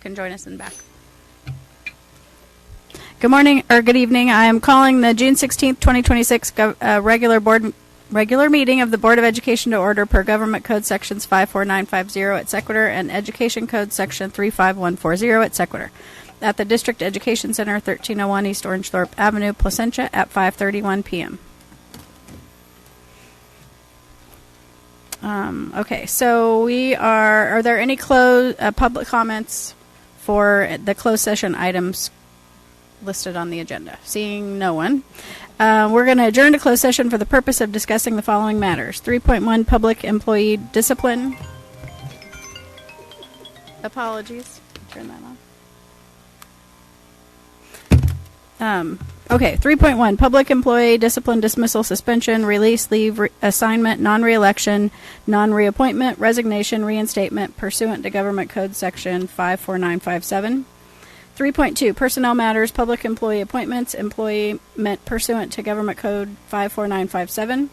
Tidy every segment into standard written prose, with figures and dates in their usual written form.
can join us in the back. Good morning, or good evening. I am calling the June 16th, 2026 regular meeting of the Board of Education to order per Government Code Sections 54950 at Sequitur and Education Code Section 35140 at Sequitur at the District Education Center, 1301 East Orangethorpe Avenue, Placentia, at 5:31 p.m. Okay, so are there any public comments for the closed session items listed on the agenda? Seeing no one. We're going to adjourn to closed session for the purpose of discussing the following matters. 3.1, public employee discipline. Apologies. Turn that on. Okay, 3.1, public employee discipline, dismissal, suspension, release, leave, assignment, non-reelection, non-reappointment, resignation, reinstatement, pursuant to Government Code Section 54957. 3.2, personnel matters, public employee appointments, employment pursuant to Government Code 54957.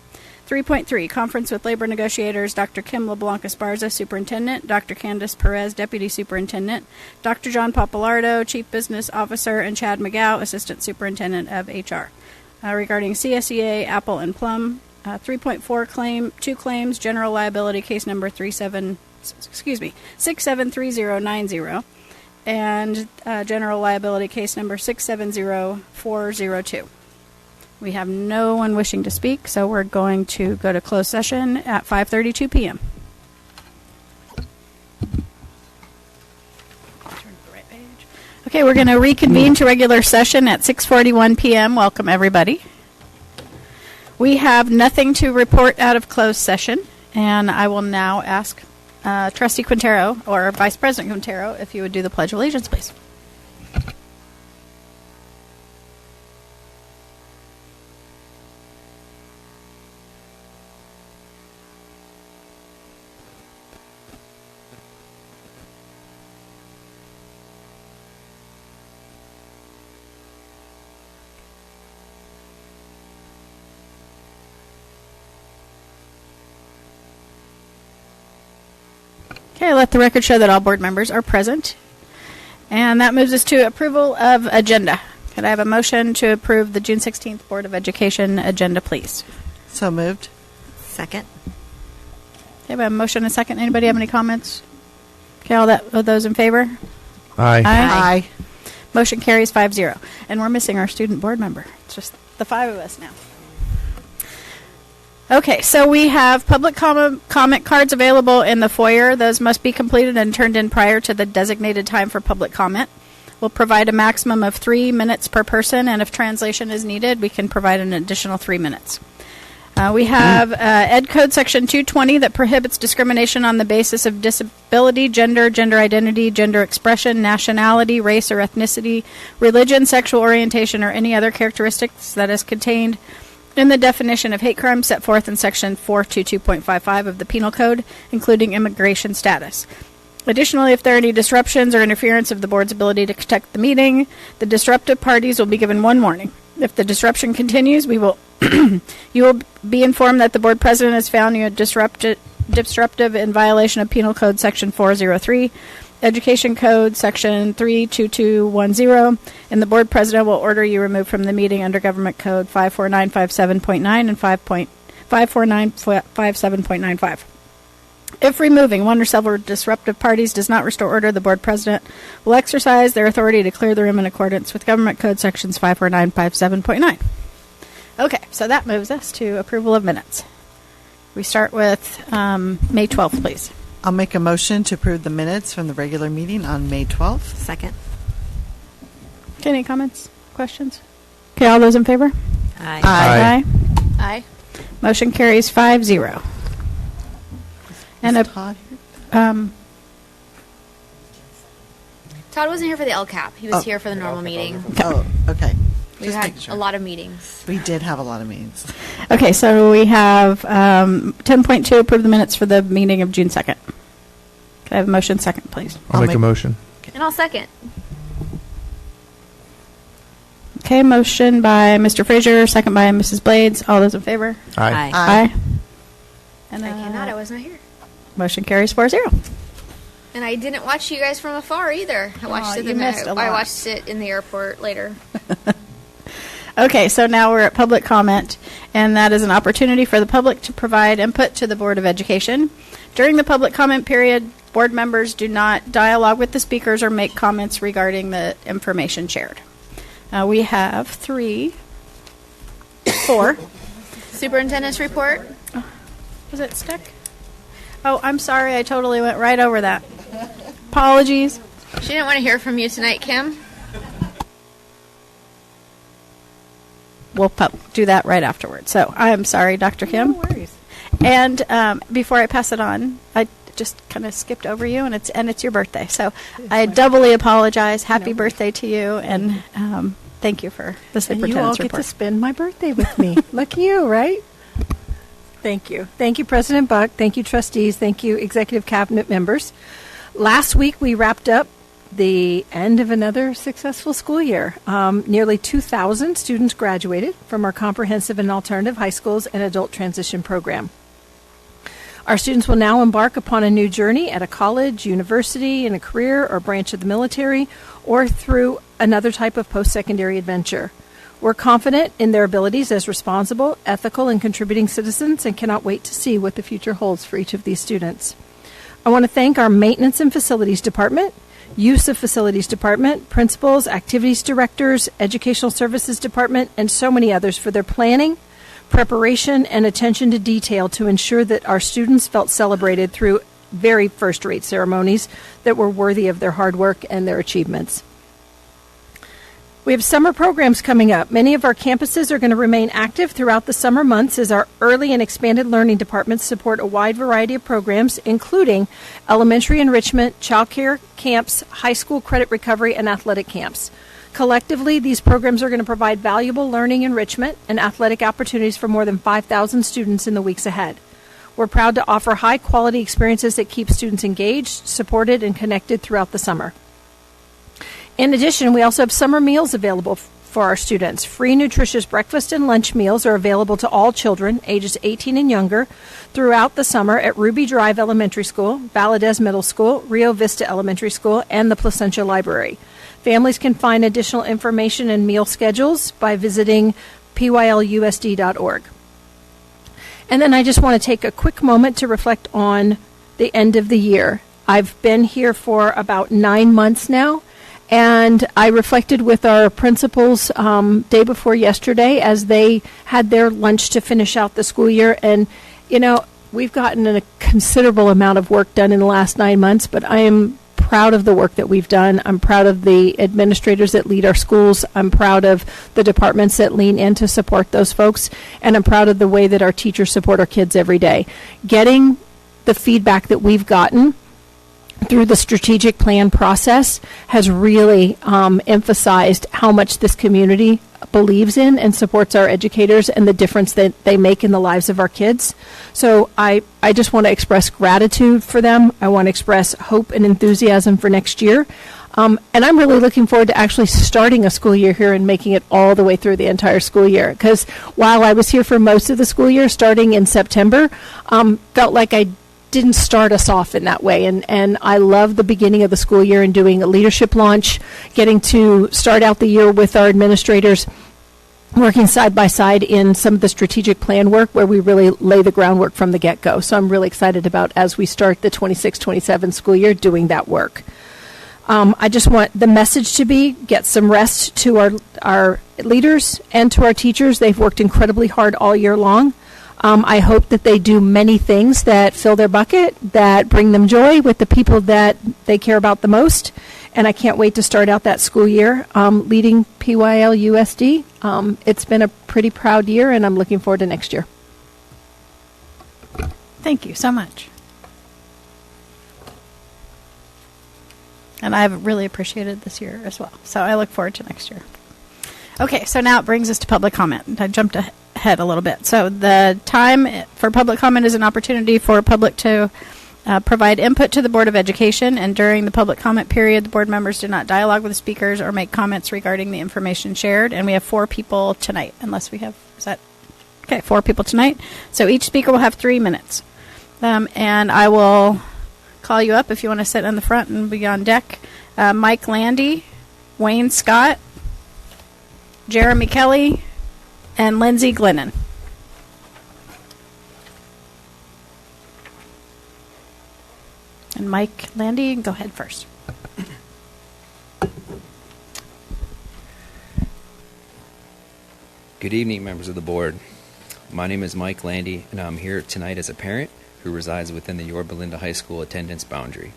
3.3, conference with labor negotiators, Dr. Kim LeBlanc Esparza, Superintendent, Dr. Candace Perez, Deputy Superintendent, Dr. John Papalardo, Chief Business Officer, and Chad McGow, Assistant Superintendent of HR. Regarding CSEA, Apple and Plum. 3.4, two claims, general liability case number 673090. And general liability case number 670402. We have no one wishing to speak, so we're going to go to closed session at 5:32 p.m. Turn to the right page. Okay, we're going to reconvene to regular session at 6:41 p.m. Welcome, everybody. We have nothing to report out of closed session, and I will now ask Trustee Quintero, or Vice President Quintero, if you would do the Pledge of Allegiance, please. Okay, let the record show that all board members are present. And that moves us to approval of agenda. Could I have a motion to approve the June 16th Board of Education agenda, please? So moved. Second. Okay, we have a motion and a second. Anybody have any comments? Okay, all those in favor? Aye. Aye. Motion carries 5-0. And we're missing our student board member. It's just the five of us now. Okay, so we have public comment cards available in the foyer. Those must be completed and turned in prior to the designated time for public comment. We'll provide a maximum of 3 minutes per person, and if translation is needed, we can provide an additional 3 minutes. We have Ed Code Section 220 that prohibits discrimination on the basis of disability, gender, gender identity, gender expression, nationality, race or ethnicity, religion, sexual orientation, or any other characteristics that is contained in the definition of hate crime set forth in Section 422.55 of the Penal Code, including immigration status. Additionally, if there are any disruptions or interference of the board's ability to conduct the meeting, the disruptive parties will be given one warning. If the disruption continues, you will be informed that the board president has found you disruptive in violation of Penal Code Section 403, Education Code Section 32210, and the board president will order you removed from the meeting under Government Code 54957.9 and 54957.95. If removing one or several disruptive parties does not restore order, the board president will exercise their authority to clear the room in accordance with Government Code Sections 54957.9. Okay, so that moves us to approval of minutes. We start with May 12th, please. I'll make a motion to approve the minutes from the regular meeting on May 12th. Second. Okay, any comments, questions? Okay, all those in favor? Aye. Aye. Aye. Motion carries 5-0. And Todd here? Todd wasn't here for the LCAP. He was here for the normal meeting. Oh, okay. We Just had making sure. a lot of meetings. We did have a lot of meetings. Okay, so we have 10.2, approve the minutes for the meeting of June 2nd. Can I have a motion second, please? I'll make a motion. And I'll second. Okay, motion by Mr. Frazier, second by Mrs. Blades. All those in favor? Aye. Aye. And I cannot. I was not here. motion carries 4-0. And I didn't watch you guys from afar either. I watched it. I watched it in the airport later. Okay, so now we're at public comment, and that is an opportunity for the public to provide input to the Board of Education. During the public comment period, board members do not dialogue with the speakers or make comments regarding the information shared. We have 4. Superintendent's report. Was it stuck? Oh, I'm sorry. I totally went right over that. Apologies. She didn't want to hear from you tonight, Kim. We'll do that right afterwards. So I'm sorry, Dr. Kim. No worries. And before I pass it on, I just kind of skipped over you, and it's your birthday. So I doubly apologize. Happy birthday to you, and thank you for the superintendent's report. And you all report. get to spend my birthday with me. Lucky you, right? Thank you. Thank you, President Buck. Thank you, trustees. Thank you, executive cabinet members. Last week, we wrapped up the end of another successful school year. Nearly 2,000 students graduated from our comprehensive and alternative high schools and adult transition program. Our students will now embark upon a new journey at a college, university, in a career or branch of the military, or through another type of post-secondary adventure. We're confident in their abilities as responsible, ethical, and contributing citizens and cannot wait to see what the future holds for each of these students. I want to thank our Maintenance and Facilities Department, Use of Facilities Department, principals, activities directors, Educational Services Department, and so many others for their planning, preparation, and attention to detail to ensure that our students felt celebrated through very first-rate ceremonies that were worthy of their hard work and their achievements. We have summer programs coming up. Many of our campuses are going to remain active throughout the summer months as our early and expanded learning departments support a wide variety of programs, including elementary enrichment, child care camps, high school credit recovery, and athletic camps. Collectively, these programs are going to provide valuable learning enrichment and athletic opportunities for more than 5,000 students in the weeks ahead. We're proud to offer high-quality experiences that keep students engaged, supported, and connected throughout the summer. In addition, we also have summer meals available for our students. Free nutritious breakfast and lunch meals are available to all children ages 18 and younger throughout the summer at Ruby Drive Elementary School, Valadez Middle School, Rio Vista Elementary School, and the Placentia Library. Families can find additional information and meal schedules by visiting pylusd.org. And then I just want to take a quick moment to reflect on the end of the year. I've been here for about 9 months now. And I reflected with our principals day before yesterday as they had their lunch to finish out the school year. And, you know, we've gotten a considerable amount of work done in the last 9 months, but I am proud of the work that we've done. I'm proud of the administrators that lead our schools. I'm proud of the departments that lean in to support those folks. And I'm proud of the way that our teachers support our kids every day. Getting the feedback that we've gotten through the strategic plan process has really emphasized how much this community believes in and supports our educators and the difference that they make in the lives of our kids. So I just want to express gratitude for them. I want to express hope and enthusiasm for next year. And I'm really looking forward to actually starting a school year here and making it all the way through the entire school year. Because while I was here for most of the school year, starting in September, felt like I didn't start us off in that way. And I love the beginning of the school year and doing a leadership launch, getting to start out the year with our administrators, working side by side in some of the strategic plan work where we really lay the groundwork from the get-go. So I'm really excited about, as we start the 26-27 school year, doing that work. I just want the message to be, get some rest to our leaders and to our teachers. They've worked incredibly hard all year long. I hope that they do many things that fill their bucket, that bring them joy with the people that they care about the most. And I can't wait to start out that school year leading PYLUSD. It's been a pretty proud year, and I'm looking forward to next year. Thank you so much. And I've really appreciated this year as well. So I look forward to next year. Okay, so now it brings us to public comment. I jumped ahead a little bit. So the time for public comment is an opportunity for public to provide input to the Board of Education, and during the public comment period, the board members do not dialogue with the speakers or make comments regarding the information shared. And we have 4 people tonight, unless we have, is that, okay, 4 people tonight. So each speaker will have 3 minutes. And I will call you up if you want to sit in the front and be on deck. Mike Landy, Wayne Scott, Jeremy Kelly, and Lindsay Glennon. And Mike Landy, you can go ahead first. Good evening, members of the board. My name is Mike Landy, and I'm here tonight as a parent who resides within the Yorba High School attendance boundary.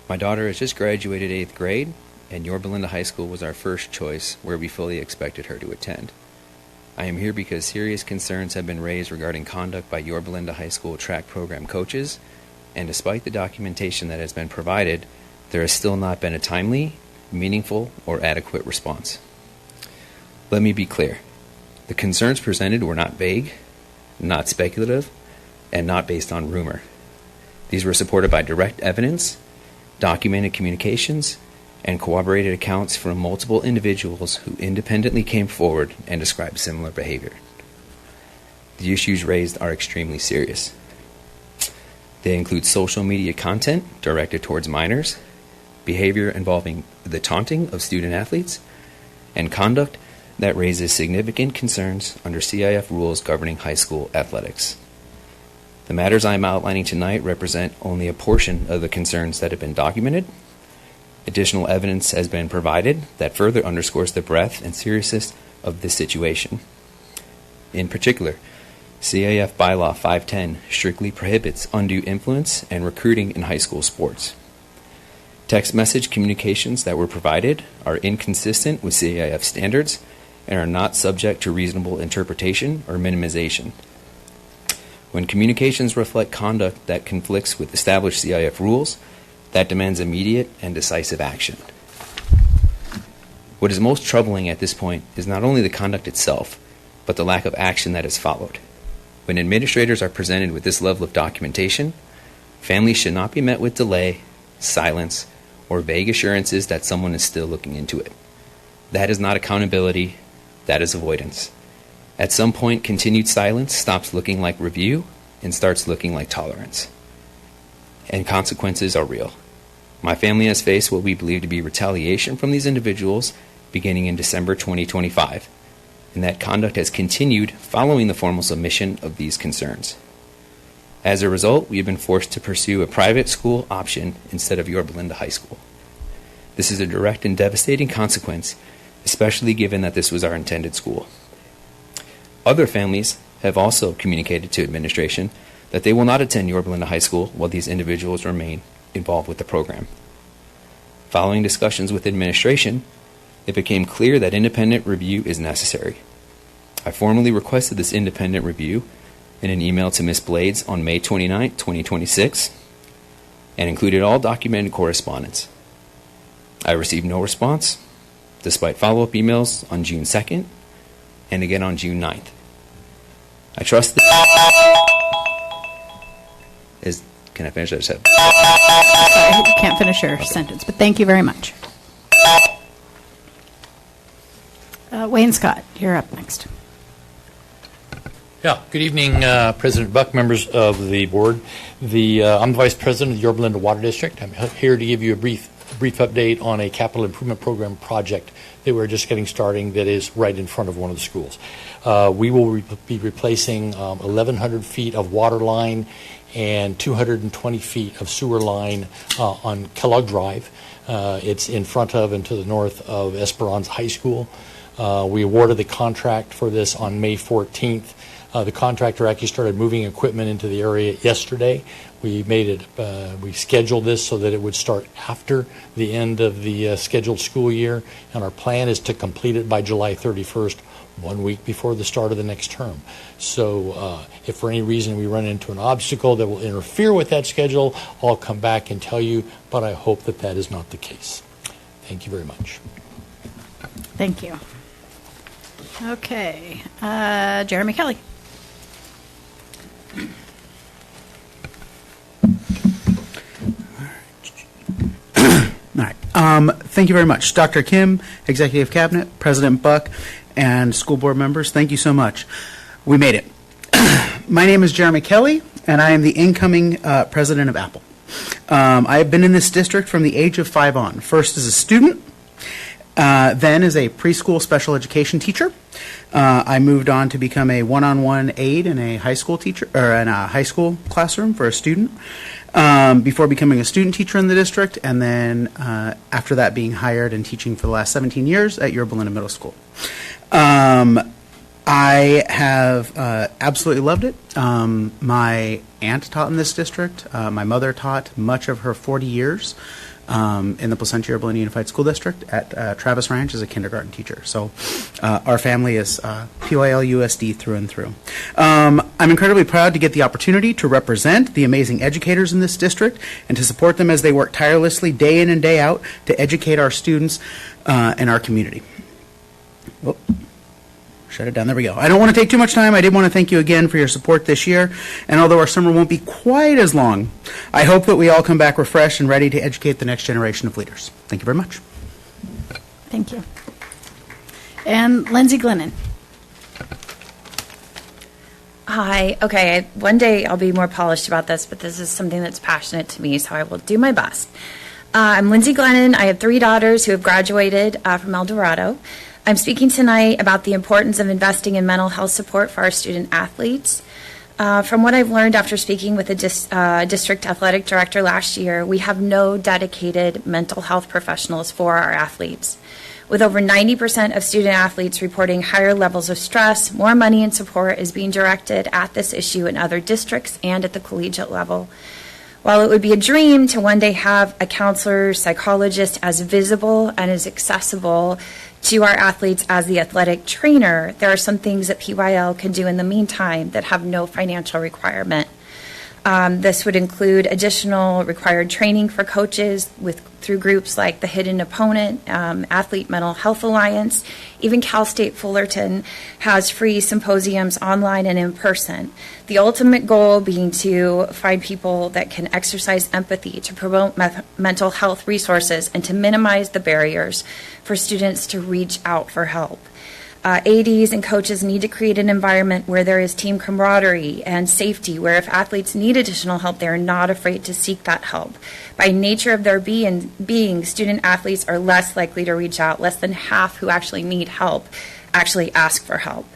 My daughter has just graduated 8th grade, and Yorba High School was our first choice where we fully expected her to attend. I am here because serious concerns have been raised regarding conduct by Yorba High School track program coaches, and despite the documentation that has been provided, there has still not been a timely, meaningful, or adequate response. Let me be clear. The concerns presented were not vague, not speculative, and not based on rumor. These were supported by direct evidence, documented communications, and corroborated accounts from multiple individuals who independently came forward and described similar behavior. The issues raised are extremely serious. They include social media content directed towards minors, behavior involving the taunting of student athletes, and conduct that raises significant concerns under CIF rules governing high school athletics. The matters I am outlining tonight represent only a portion of the concerns that have been documented. Additional evidence has been provided that further underscores the breadth and seriousness of this situation. In particular, CIF Bylaw 510 strictly prohibits undue influence and recruiting in high school sports. Text message communications that were provided are inconsistent with CIF standards and are not subject to reasonable interpretation or minimization. When communications reflect conduct that conflicts with established CIF rules, that demands immediate and decisive action. What is most troubling at this point is not only the conduct itself, but the lack of action that is followed. When administrators are presented with this level of documentation, families should not be met with delay, silence, or vague assurances that someone is still looking into it. That is not accountability, that is avoidance. At some point, continued silence stops looking like review and starts looking like tolerance. And consequences are real. My family has faced what we believe to be retaliation from these individuals beginning in December 2025, and that conduct has continued following the formal submission of these concerns. As a result, we have been forced to pursue a private school option instead of Yorba High School. This is a direct and devastating consequence, especially given that this was our intended school. Other families have also communicated to administration that they will not attend Yorba High School while these individuals remain involved with the program. Following discussions with administration, it became clear that independent review is necessary. I formally requested this independent review in an email to Ms. Blades on May 29, 2026, and included all documented correspondence. I received no response, despite follow-up emails on June 2nd and again on June 9th. I trust that... Can I finish? I just have... Sorry, you can't finish your sentence, but thank you very much. Wayne Scott, you're up next. Yeah, good evening, President Buck, members of the board. I'm the Vice President of the Yorba Linda Water District. I'm here to give you a brief update on a capital improvement program project that we're just getting starting that is right in front of one of the schools. We will be replacing 1,100 feet of water line and 220 feet of sewer line on Kellogg Drive. It's in front of and to the north of Esperanza High School. We awarded the contract for this on May 14th. The contractor actually started moving equipment into the area yesterday. We scheduled this so that it would start after the end of the scheduled school year, and our plan is to complete it by July 31st, 1 week before the start of the next term. So if for any reason we run into an obstacle that will interfere with that schedule, I'll come back and tell you, but I hope that that is not the case. Thank you very much. Thank you. Okay, Jeremy Kelly. All right. Thank you very much. Dr. Kim, Executive Cabinet, President Buck, and school board members, thank you so much. We made it. My name is Jeremy Kelly, and I am the incoming president of Apple. I have been in this district from the age of 5 on. First as a student, then as a preschool special education teacher. I moved on to become a one-on-one aide in a high school teacher or in a high school classroom for a student. Before becoming a student teacher in the district, and then after that being hired and teaching for the last 17 years at Yorba Linda Middle School. I have absolutely loved it. My aunt taught in this district. My mother taught much of her 40 years in the Placentia-Yorba Unified School District at Travis Ranch as a kindergarten teacher. So our family is PYLUSD through and through. I'm incredibly proud to get the opportunity to represent the amazing educators in this district and to support them as they work tirelessly day in and day out to educate our students and our community. Oh. Shut it down. There we go. I don't want to take too much time. I did want to thank you again for your support this year. And although our summer won't be quite as long, I hope that we all come back refreshed and ready to educate the next generation of leaders. Thank you very much. Thank you. And Lindsay Glennon. Hi. Okay. One day I'll be more polished about this, but this is something that's passionate to me, so I will do my best. I'm Lindsay Glennon. I have 3 daughters who have graduated from El Dorado. I'm speaking tonight about the importance of investing in mental health support for our student athletes. From what I've learned after speaking with the district athletic director last year, we have no dedicated mental health professionals for our athletes. With over 90% of student athletes reporting higher levels of stress, more money and support is being directed at this issue in other districts and at the collegiate level. While it would be a dream to one day have a counselor, psychologist as visible and as accessible to our athletes as the athletic trainer, there are some things that PYL can do in the meantime that have no financial requirement. This would include additional required training for coaches through groups like the Hidden Opponent, Athlete Mental Health Alliance. Even Cal State Fullerton has free symposiums online and in person. The ultimate goal being to find people that can exercise empathy, to promote mental health resources, and to minimize the barriers for students to reach out for help. ADs and coaches need to create an environment where there is team camaraderie and safety, where if athletes need additional help, they are not afraid to seek that help. By nature of their being, student athletes are less likely to reach out. Less than half who actually need help actually ask for help.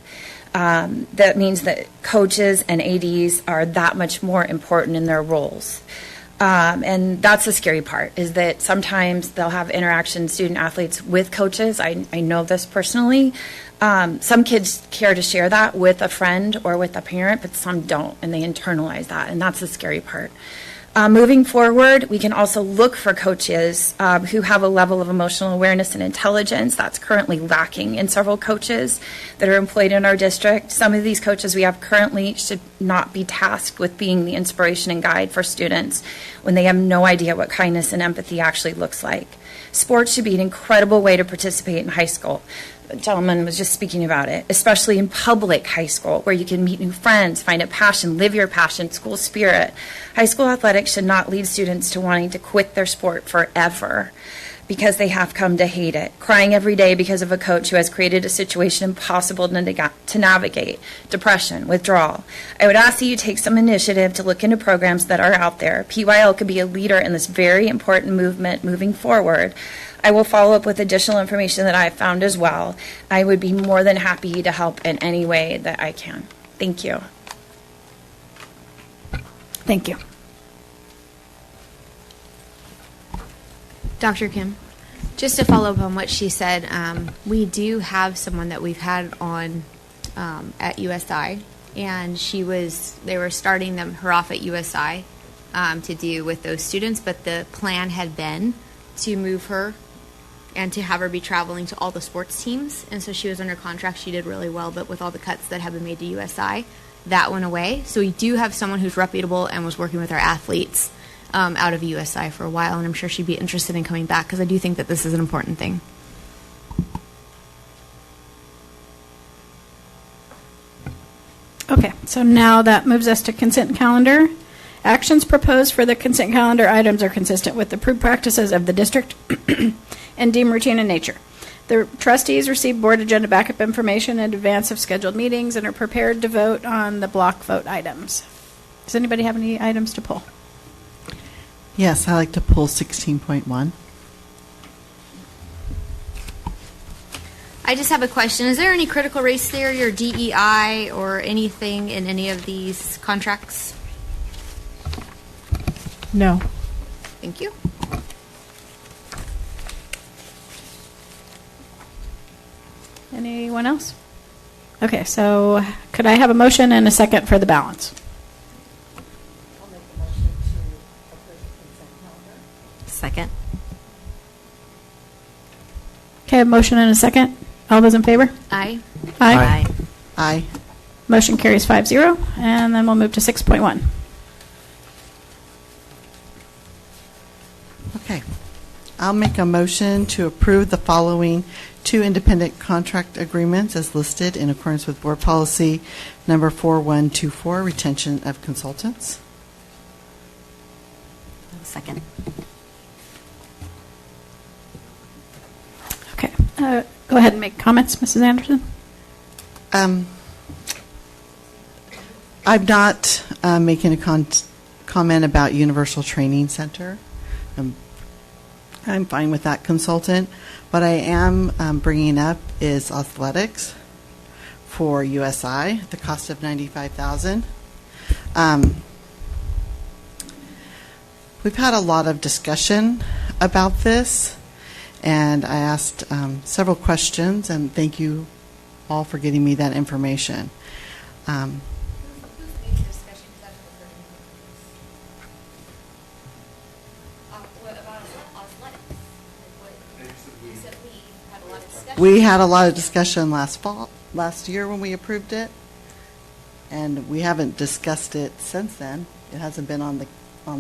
That means that coaches and ADs are that much more important in their roles. And that's the scary part, is that sometimes they'll have interaction, student athletes, with coaches. I know this personally. Some kids care to share that with a friend or with a parent, but some don't, and they internalize that, and that's the scary part. Moving forward, we can also look for coaches who have a level of emotional awareness and intelligence that's currently lacking in several coaches that are employed in our district. Some of these coaches we have currently should not be tasked with being the inspiration and guide for students when they have no idea what kindness and empathy actually looks like. Sports should be an incredible way to participate in high school. The gentleman was just speaking about it, especially in public high school, where you can meet new friends, find a passion, live your passion, school spirit. High school athletics should not lead students to wanting to quit their sport forever because they have come to hate it, crying every day because of a coach who has created a situation impossible to navigate, depression, withdrawal. I would ask that you take some initiative to look into programs that are out there. PYL could be a leader in this very important movement moving forward. I will follow up with additional information that I've found as well. I would be more than happy to help in any way that I can. Thank you. Thank you. Dr. Kim, just to follow up on what she said, we do have someone that we've had on at USI, and they were starting her off at USI to do with those students, but the plan had been to move her and to have her be traveling to all the sports teams. And so she was under contract. She did really well, but with all the cuts that have been made to USI, that went away. So we do have someone who's reputable and was working with our athletes out of USI for a while, and I'm sure she'd be interested in coming back because I do think that this is an important thing. Okay, so now that moves us to consent calendar. Actions proposed for the consent calendar items are consistent with the approved practices of the district and deemed routine in nature. The trustees receive board agenda backup information in advance of scheduled meetings and are prepared to vote on the block vote items. Does anybody have any items to pull? Yes, I like to pull 16.1. I just have a question. Is there any critical race theory or DEI or anything in any of these contracts? No. Thank you. Anyone else? Okay, so could I have a motion and a second for the balance? Second. Okay, a motion and a second. All those in favor? Aye. Aye. Aye. Motion carries 5-0, and then we'll move to 6.1. Okay. I'll make a motion to approve the following 2 independent contract agreements as listed in accordance with Board Policy number 4124, retention of consultants. Second. Okay, go ahead and make comments, Mrs. Anderson. I'm not making a comment about Universal Training Center. I'm fine with that consultant. What I am bringing up is athletics for USI, the cost of $95,000. We've had a lot of discussion about this, and I asked several questions, and thank you all for getting me that information. We had a lot of discussion last year when we approved it, and we haven't discussed it since then. It hasn't been on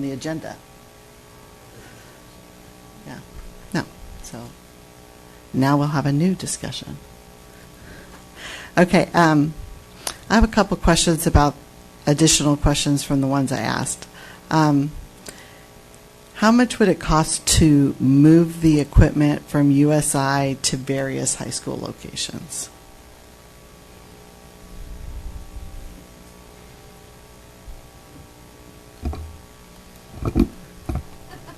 the agenda. Yeah, no. So now we'll have a new discussion. Okay, I have a couple questions about additional questions from the ones I asked. How much would it cost to move the equipment from USI to various high school locations?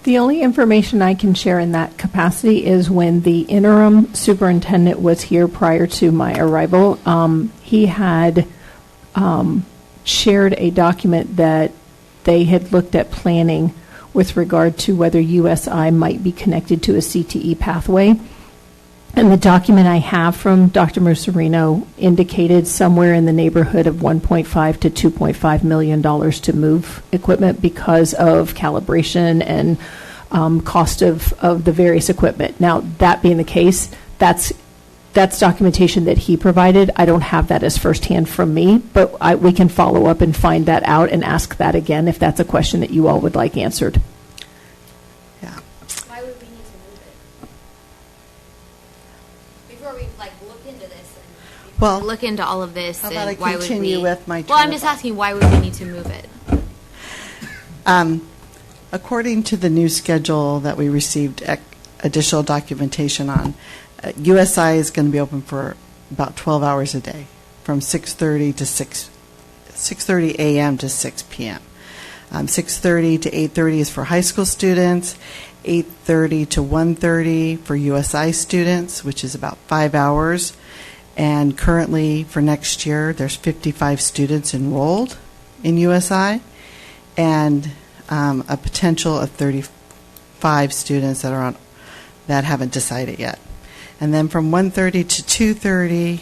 The only information I can share in that capacity is when the interim superintendent was here prior to my arrival, he had shared a document that they had looked at planning with regard to whether USI might be connected to a CTE pathway. And the document I have from Dr. Musarino indicated somewhere in the neighborhood of $1.5 to $2.5 million to move equipment because of calibration and cost of the various equipment. Now, that being the case, that's documentation that he provided. I don't have that as firsthand from me, but we can follow up and find that out and ask that again if that's a question that you all would like answered. Yeah. Why would we need to move it? Before we look into this and look into all of this, How about I and why continue would we? with my Well, I'm just asking, why would we need to move it? According to the new schedule that we received additional documentation on, USI is going to be open for about 12 hours a day, from 6:30 to 6:30 a.m. to 6 p.m. 6:30 to 8:30 is for high school students, 8:30 to 1:30 for USI students, which is about 5 hours. And currently, for next year, there's 55 students enrolled in USI, and a potential of 35 students that haven't decided yet. And then from 1:30 to 2:30,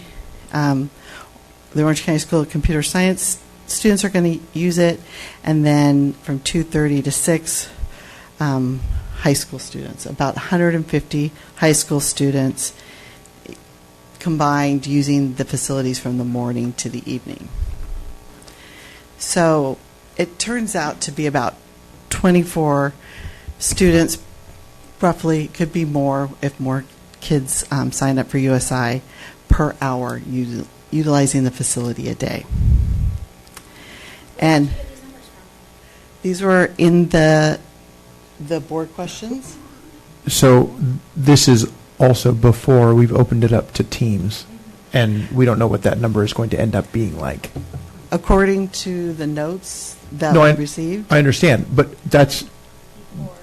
the Orange County School of Computer Science students are going to use it, and then from 2:30 to 6, high school students, about 150 high school students combined using the facilities from the morning to the evening. So it turns out to be about 24 students, roughly, could be more if more kids sign up for USI per hour utilizing the facility a day. And these were in the board questions. So this is also before we've opened it up to teams, and we don't know what that number is going to end up being like. According to the notes that No, we received. I understand, but that's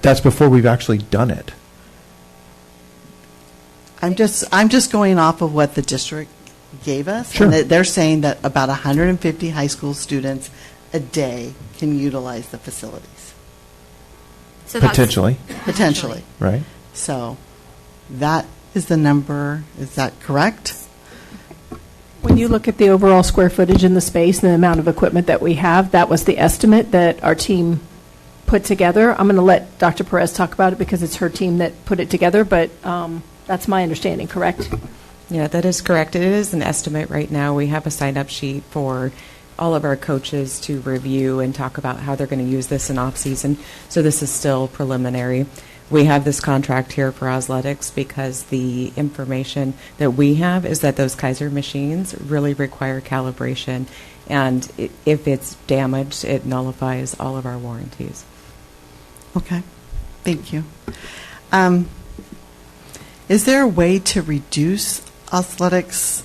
That's before we've actually done it. I'm just going off of what the district gave us. Sure. And they're saying that about 150 high school students a day can utilize the facilities. So that's- Potentially, right? So that is the number. Is that correct? When you look at the overall square footage in the space and the amount of equipment that we have, that was the estimate that our team put together. I'm going to let Dr. Perez talk about it because it's her team that put it together, but that's my understanding, correct? Yeah, that is correct. It is an estimate right now. We have a sign-up sheet for all of our coaches to review and talk about how they're going to use this in off-season. So this is still preliminary. We have this contract here for athletics because the information that we have is that those Kaiser machines really require calibration, and if it's damaged, it nullifies all of our warranties. Okay. Thank you. Is there a way to reduce athletics?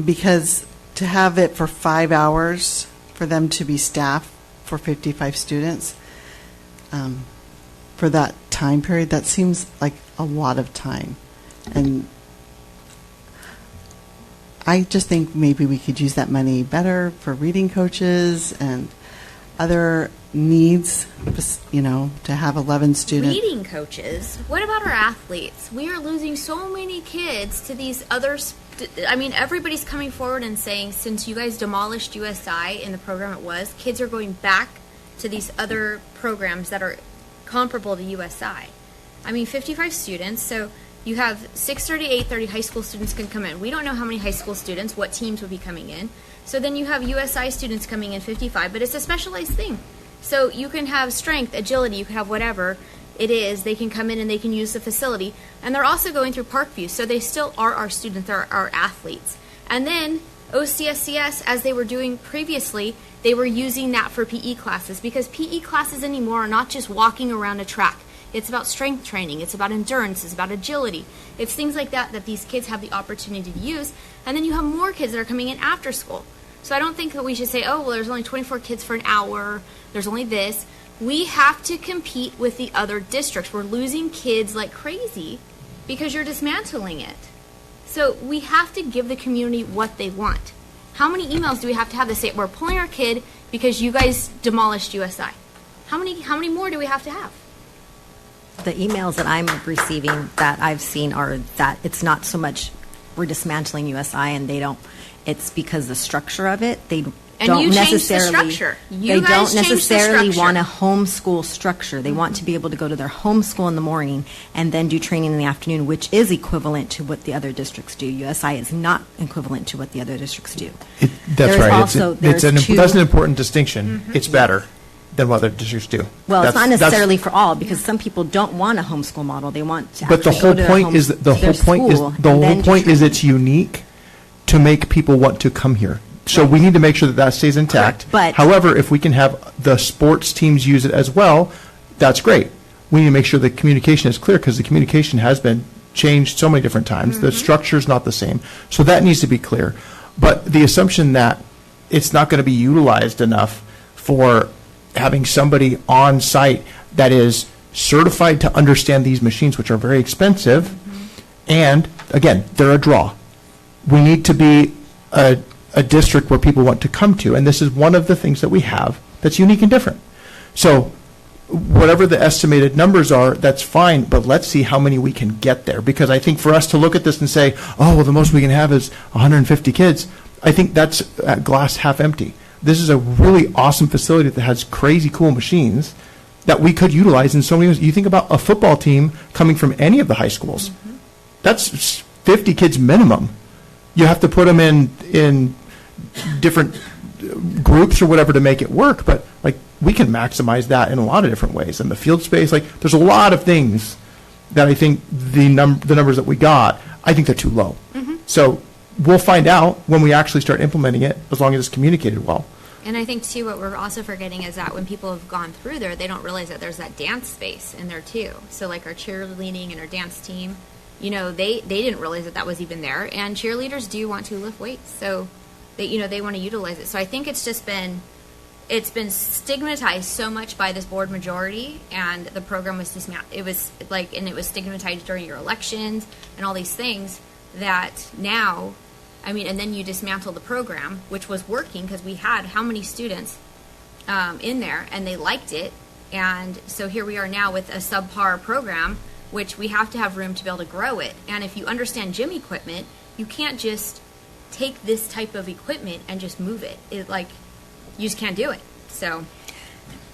Because to have it for 5 hours for them to be staffed for 55 students, for that time period, that seems like a lot of time. And I just think maybe we could use that money better for reading coaches and other needs, to have 11 students. Reading coaches. What about our athletes? We are losing so many kids to these other. Everybody's coming forward and saying, since you guys demolished USI in the program it was, kids are going back to these other programs that are comparable to USI. 55 students, so you have 6:30, 8:30 high school students can come in. We don't know how many high school students, what teams would be coming in. So then you have USI students coming in 55, but it's a specialized thing. So you can have strength, agility, you can have whatever it is. They can come in and they can use the facility. And they're also going through Parkview, so they still are our students, they're our athletes. And then OCSCS, as they were doing previously, they were using that for PE classes, because PE classes anymore are not just walking around a track. It's about strength training, it's about endurance, it's about agility. It's things like that that these kids have the opportunity to use. And then you have more kids that are coming in after school. So I don't think that we should say, oh, well, there's only 24 kids for an hour, there's only this. We have to compete with the other districts. We're losing kids like crazy because you're dismantling it. So we have to give the community what they want. How many emails do we have to have that say, we're pulling our kid because you guys demolished USI? How many more do we have to have? The emails that I'm receiving that I've seen are that it's not so much we're dismantling USI and it's because the structure of it, they don't necessarily want a homeschool structure. They want to be able to go to their homeschool in the morning and then do training in the afternoon, which is equivalent to what the other districts do. USI is not equivalent to what the other districts do. That's right. That's an important distinction. Mm-hmm. It's better than what other districts do. Well, it's not necessarily for all, because some people don't want a homeschool model. They want to actually go to their whole point is it's unique to make people want to come here. So we need to make sure that stays intact. But however, if we can have the sports teams use it as well, that's great. We need to make sure the communication is clear, because the communication has been changed so many different times. Mm-hmm. The structure is not the same. So that needs to be clear. But the assumption that it's not going to be utilized enough for having somebody on site that is certified to understand these machines, which are very expensive, and again, they're a draw. We need to be a district where people want to come to, and this is one of the things that we have that's unique and different. So whatever the estimated numbers are, that's fine, but let's see how many we can get there, because I think for us to look at this and say, oh, well, the most we can have is 150 kids, I think that's glass half empty. This is a really awesome facility that has crazy cool machines that we could utilize in so many ways. You think about a football team coming from any of the high schools. Mm-hmm. That's 50 kids minimum. You have to put them in different groups or whatever to make it work, but we can maximize that in a lot of different ways. And the field space, there's a lot of things that I think the numbers that we got, I think they're too low. Mm-hmm. So we'll find out when we actually start implementing it, as long as it's communicated well. And I think, too, what we're also forgetting is that when people have gone through there, they don't realize that there's that dance space in there, too. So, our cheerleading and our dance team, they didn't realize that was even there. And cheerleaders do want to lift weights, so they want to utilize it. So I think it's just been it's been stigmatized so much by this board majority, and the program was dismantled. It was it was stigmatized during your elections and all these things that now, and then you dismantle the program, which was working because we had how many students in there, and they liked it. And so here we are now with a subpar program, which we have to have room to be able to grow it. And if you understand gym equipment, you can't just take this type of equipment and just move it. You just can't do it. So,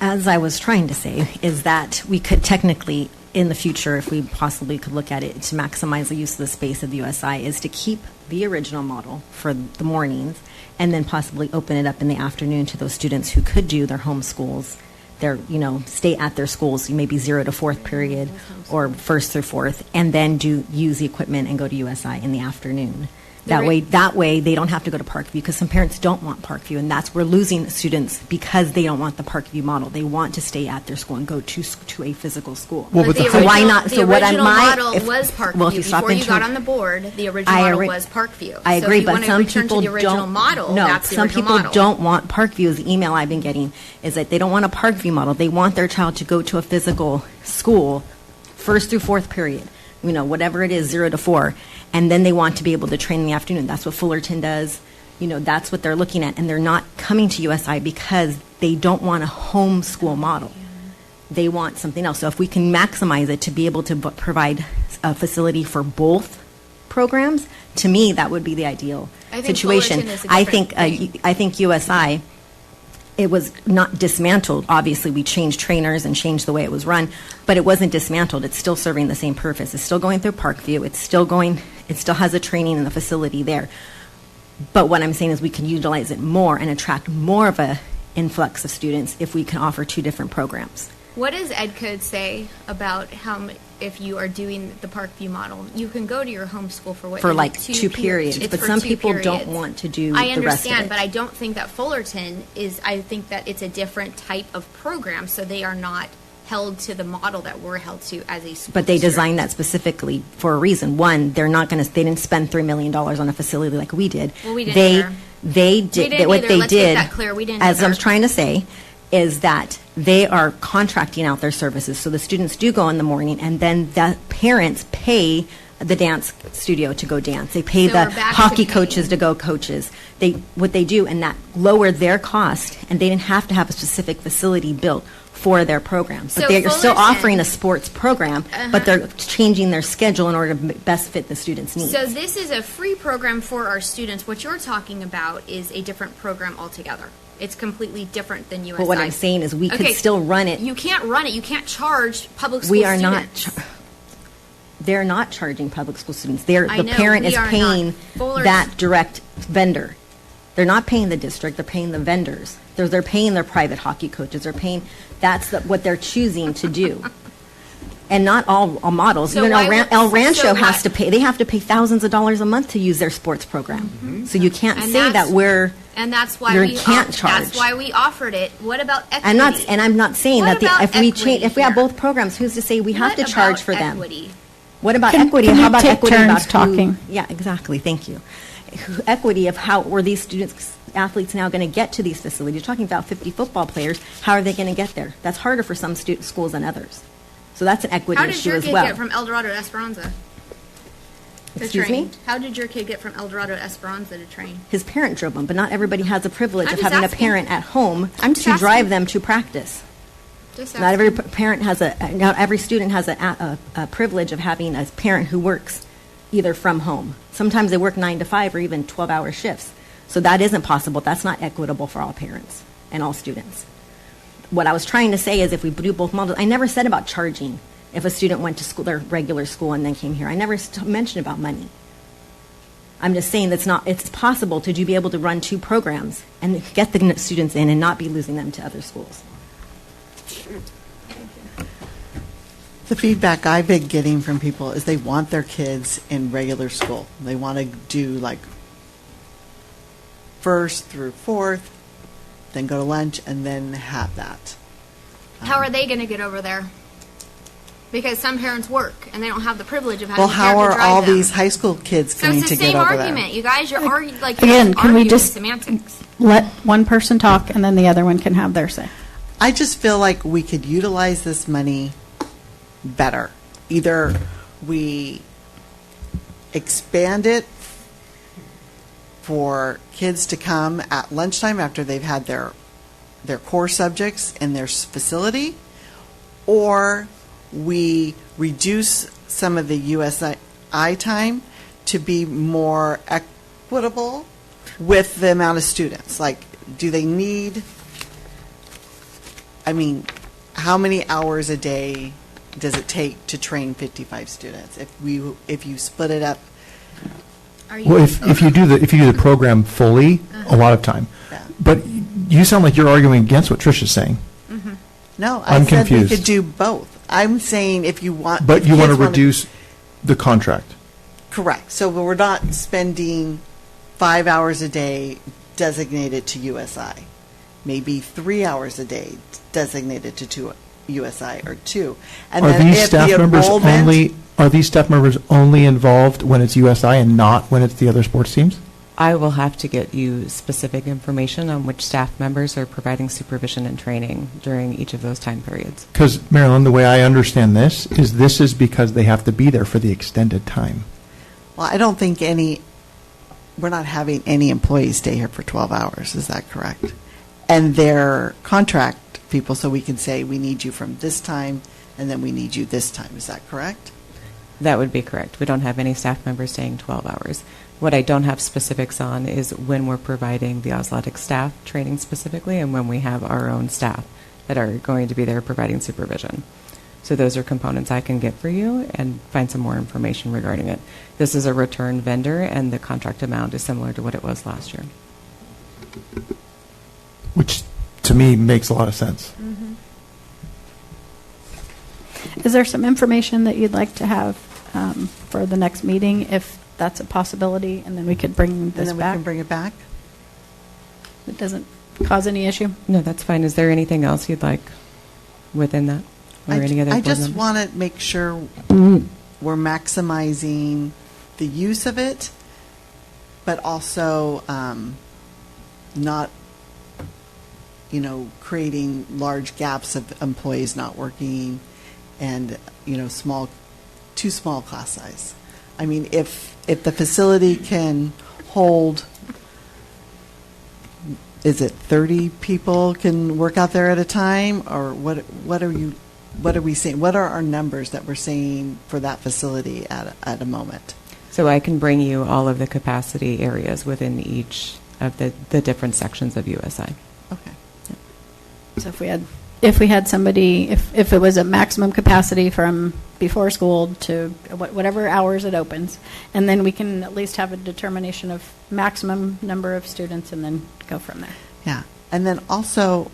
as I was trying to say, is that we could technically, in the future, if we possibly could look at it to maximize the use of the space of the USI, is to keep the original model for the mornings and then possibly open it up in the afternoon to those students who could do their home schools, stay at their schools, maybe 0 to 4th period or 1st through 4th, and then use the equipment and go to USI in the afternoon. That way they don't have to go to Parkview, because some parents don't want Parkview, and we're losing students because they don't want the Parkview model. They want to stay at their school and go to a physical school. Well, but why not? The original model was Parkview. Before you got on the board, the original model was Parkview. I agree, but some people don't. Some people don't want Parkview. The email I've been getting is that they don't want a Parkview model. They want their child to go to a physical school, 1st through 4th period, whatever it is, 0 to 4. And then they want to be able to train in the afternoon. That's what Fullerton does. That's what they're looking at. And they're not coming to USI because they don't want a homeschool model. They want something else. So if we can maximize it to be able to provide a facility for both programs, to me, that would be the ideal situation. I think USI, it was not dismantled. Obviously, we changed trainers and changed the way it was run, but it wasn't dismantled. It's still serving the same purpose. It's still going through Parkview. It still has a training in the facility there. But what I'm saying is we can utilize it more and attract more of a influx of students if we can offer 2 different programs. What does Ed Code say about if you are doing the Parkview model? You can go to your home school for 2 periods, but some people don't want to do the rest of it. I understand, but I don't think that Fullerton is. I think that it's a different type of program, so they are not held to the model that we're held to as a school. But they designed that specifically for a reason. One, they didn't spend $3 million on a facility like we did. Well, we didn't. They did what they Let's did. Make that clear. We didn't. As I was trying to say, is that they are contracting out their services. So the students do go in the morning, and then the parents pay the dance studio to go dance. They pay the hockey coaches to go coaches. What they do, and that lowered their cost, and they didn't have to have a specific facility built for their program. But they are still offering a sports program, but they're changing their schedule in order to best fit the students' needs. So this is a free program for our students. What you're talking about is a different program altogether. It's completely different than USI. But what I'm saying is we could still run it. You can't run it. You can't charge public school students. They're not charging public school students. The parent is paying that direct vendor. They're not paying the district. They're paying the vendors. They're paying their private hockey coaches. They're paying. That's what they're choosing to do. And not all models. So El Rancho has to pay. They have to pay thousands of dollars a month to use their sports program. Mm-hmm. So you can't say that we're. And that's why we can't charge. That's why we offered it. What about equity? I'm not saying that if we have both programs, who's to say we have to charge for them? What about equity? How about equity? About talking. Yeah, exactly. Thank you. Equity of how were these athletes now going to get to these facilities? You're talking about 50 football players. How are they going to get there? That's harder for some schools than others. So that's an equity issue as well. How did your kid get from El Dorado to Esperanza? Excuse me? How did your kid get from El Dorado to Esperanza to train? His parent drove him, but not everybody has the privilege of having a parent at home to drive them to practice. Not every parent has not every student has a privilege of having a parent who works either from home. Sometimes they work 9 to 5 or even 12-hour shifts. So that isn't possible. That's not equitable for all parents and all students. What I was trying to say is if we do both models, I never said about charging if a student went to school, their regular school, and then came here. I never mentioned about money. I'm just saying it's possible to be able to run 2 programs and get the students in and not be losing them to other schools. The feedback I've been getting from people is they want their kids in regular school. They want to do like 1st through 4th, then go to lunch, and then have that. How are they going to get over there? Because some parents work and they don't have the privilege of having. Well, how are all these high school kids going to get over there? So it's the same argument, you guys. You're arguing semantics. let one person talk and then the other one can have their say. I just feel like we could utilize this money better. Either we expand it for kids to come at lunchtime after they've had their core subjects in their facility, or we reduce some of the USI time to be more equitable with the amount of students. Like, do they need, I mean, how many hours a day does it take to train 55 students? If you split it up. Well, if you do the program fully, a lot of time. Yeah. But you sound like you're arguing against what Tricia's saying. Mm-hmm. No, I'm I said confused. we could do both. I'm saying if you want. But you want to kids reduce the contract. Correct. So we're not spending 5 hours a day designated to USI. Maybe 3 hours a day designated to USI or 2. And Are then these if staff the members enrollment- only? Are these staff members only involved when it's USI and not when it's the other sports teams? I will have to get you specific information on which staff members are providing supervision and training during each of those time periods. Because, Marilyn, the way I understand this is because they have to be there for the extended time. Well, I don't think we're not having any employees stay here for 12 hours. Is that correct? And they're contract people, so we can say we need you from this time and then we need you this time. Is that correct? That would be correct. We don't have any staff members staying 12 hours. What I don't have specifics on is when we're providing the athletic staff training specifically and when we have our own staff that are going to be there providing supervision. So those are components I can get for you and find some more information regarding it. This is a return vendor and the contract amount is similar to what it was last year. Which, to me, makes a lot of sense. Mm-hmm. Is there some information that you'd like to have for the next meeting, if that's a possibility, and then we could bring this And then back? we can bring it back? It doesn't cause any issue? No, that's fine. Is there anything else you'd like within that? Or any other I board just members? want to make sure we're maximizing the use of it, but also not, creating large gaps of employees not working and, too small class size. I mean, if the facility can hold, is it 30 people can work out there at a time, or what are we saying? What are our numbers that we're saying for that facility at a moment? So I can bring you all of the capacity areas within each of the different sections of USI. Okay. So if we had somebody, if it was a maximum capacity from before school to whatever hours it opens, and then we can at least have a determination of maximum number of students and then go from there. Yeah. And then also,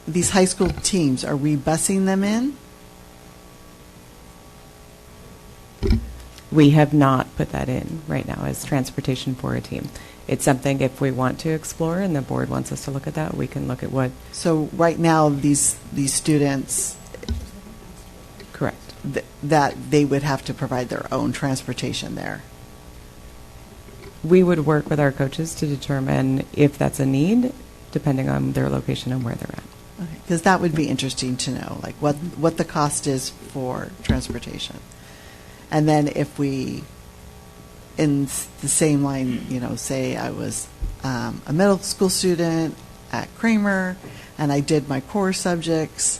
these high school teams, are we busing them in? We have not put that in right now as transportation for a team. It's something, if we want to explore and the board wants us to look at that, we can look at what. So right now, these students, Correct. That they would have to provide their own transportation there. We would work with our coaches to determine if that's a need, depending on their location and where they're at. Because that would be interesting to know, like what the cost is for transportation. And then if we, in the same line, say I was a middle school student at Kramer and I did my core subjects,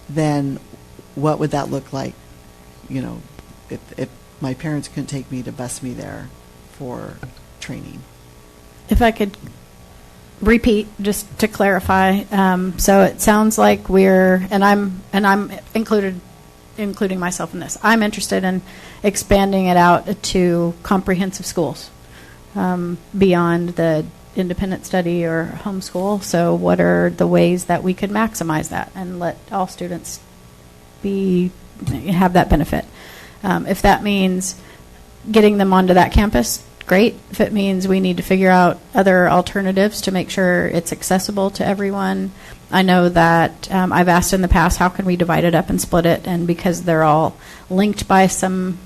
then what would that look like, if my parents couldn't take me to bus me there for training? If I could repeat, just to clarify, so it sounds like I'm including myself in this. I'm interested in expanding it out to comprehensive schools beyond the independent study or homeschool. So what are the ways that we could maximize that and let all students have that benefit? If that means getting them onto that campus, great. If it means we need to figure out other alternatives to make sure it's accessible to everyone. I know that I've asked in the past, how can we divide it up and split it? And because they're all linked by some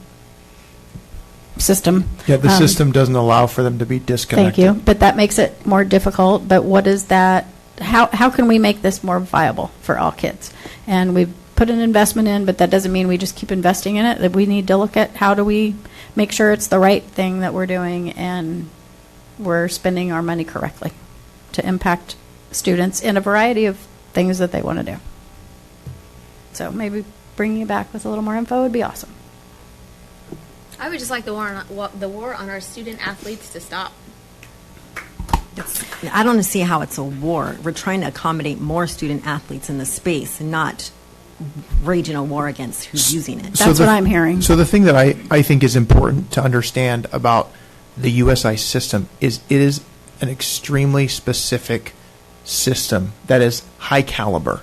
system. Yeah, the system doesn't allow for them to be disconnected. Thank you. But that makes it more difficult. But what is that? How can we make this more viable for all kids? And we've put an investment in, but that doesn't mean we just keep investing in it. That we need to look at how do we make sure it's the right thing that we're doing and we're spending our money correctly to impact students in a variety of things that they want to do. So maybe bringing you back with a little more info would be awesome. I would just like the war on our student athletes to stop. I don't see how it's a war. We're trying to accommodate more student athletes in the space, not raging a war against who's using it. That's what I'm hearing. So the thing that I think is important to understand about the USI system is it is an extremely specific system that is high caliber.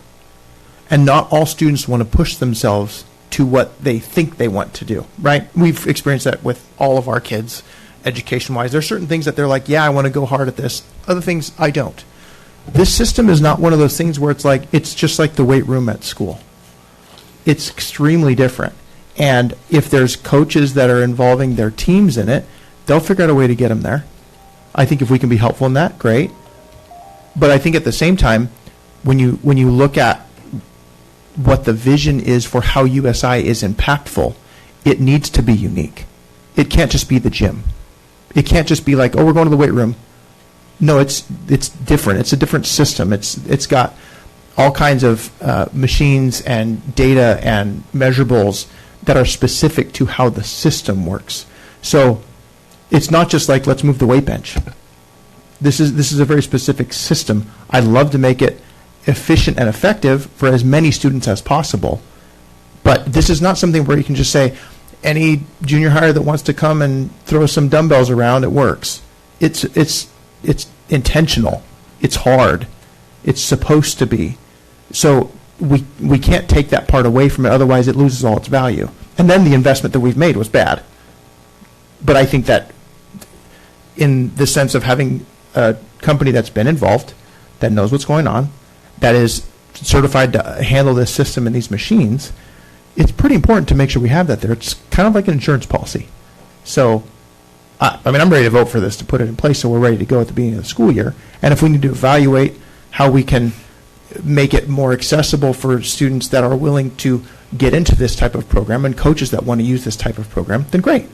And not all students want to push themselves to what they think they want to do, right? We've experienced that with all of our kids, education-wise. There are certain things that they're like, yeah, I want to go hard at this. Other things, I don't. This system is not one of those things where it's like, it's just like the weight room at school. It's extremely different. And if there's coaches that are involving their teams in it, they'll figure out a way to get them there. I think if we can be helpful in that, great. But I think at the same time, when you look at what the vision is for how USI is impactful, it needs to be unique. It can't just be the gym. It can't just be like, oh, we're going to the weight room. No, it's different. It's a different system. It's got all kinds of machines and data and measurables that are specific to how the system works. So it's not just like, let's move the weight bench. This is a very specific system. I'd love to make it efficient and effective for as many students as possible. But this is not something where you can just say, any junior hire that wants to come and throw some dumbbells around, it works. It's intentional. It's hard. It's supposed to be. So we can't take that part away from it, otherwise it loses all its value. And then the investment that we've made was bad. But I think that in the sense of having a company that's been involved, that knows what's going on, that is certified to handle this system and these machines, it's pretty important to make sure we have that there. It's kind of like an insurance policy. So, I'm ready to vote for this to put it in place so we're ready to go at the beginning of the school year. And if we need to evaluate how we can make it more accessible for students that are willing to get into this type of program and coaches that want to use this type of program, then great.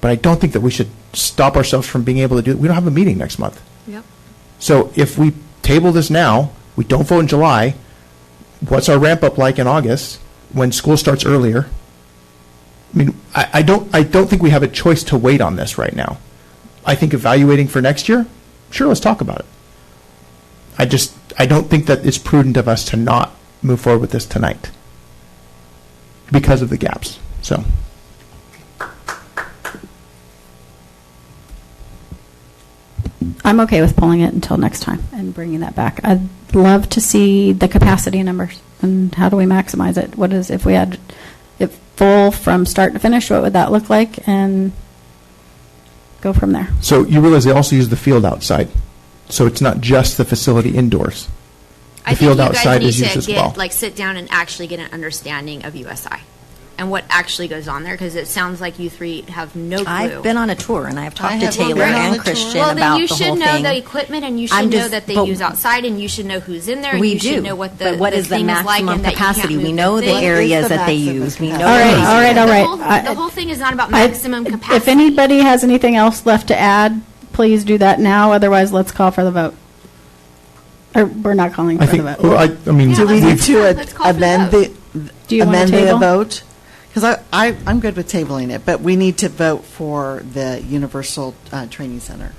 But I don't think that we should stop ourselves from being able to do it. We don't have a meeting next month. Yep. So if we table this now, we don't vote in July, what's our ramp up like in August when school starts earlier? I mean, I don't think we have a choice to wait on this right now. I think evaluating for next year, sure, let's talk about it. I don't think that it's prudent of us to not move forward with this tonight because of the gaps. So. I'm okay with pulling it until next time and bringing that back. I'd love to see the capacity numbers and how do we maximize it? What is, if we had it full from start to finish, what would that look like? And go from there. So you realize they also use the field outside. So it's not just the facility indoors. The field outside is used as well. Sit down and actually get an understanding of USI and what actually goes on there, because it sounds like you three have no clue. I've been on a tour, and I've talked to Taylor and Christian about the whole thing. Well, then you should know the equipment, and you should know that they use outside, and you should know who's in there, and you should know what the what is the maximum capacity. We know the areas that they use. We know. All right. The whole thing is not about maximum capacity. If anybody has anything else left to add, please do that now. Otherwise, let's call for the vote. Or we're not calling for the vote. Do we need to amend the vote? Because I'm good with tabling it, but we need to vote for the Universal Training Center.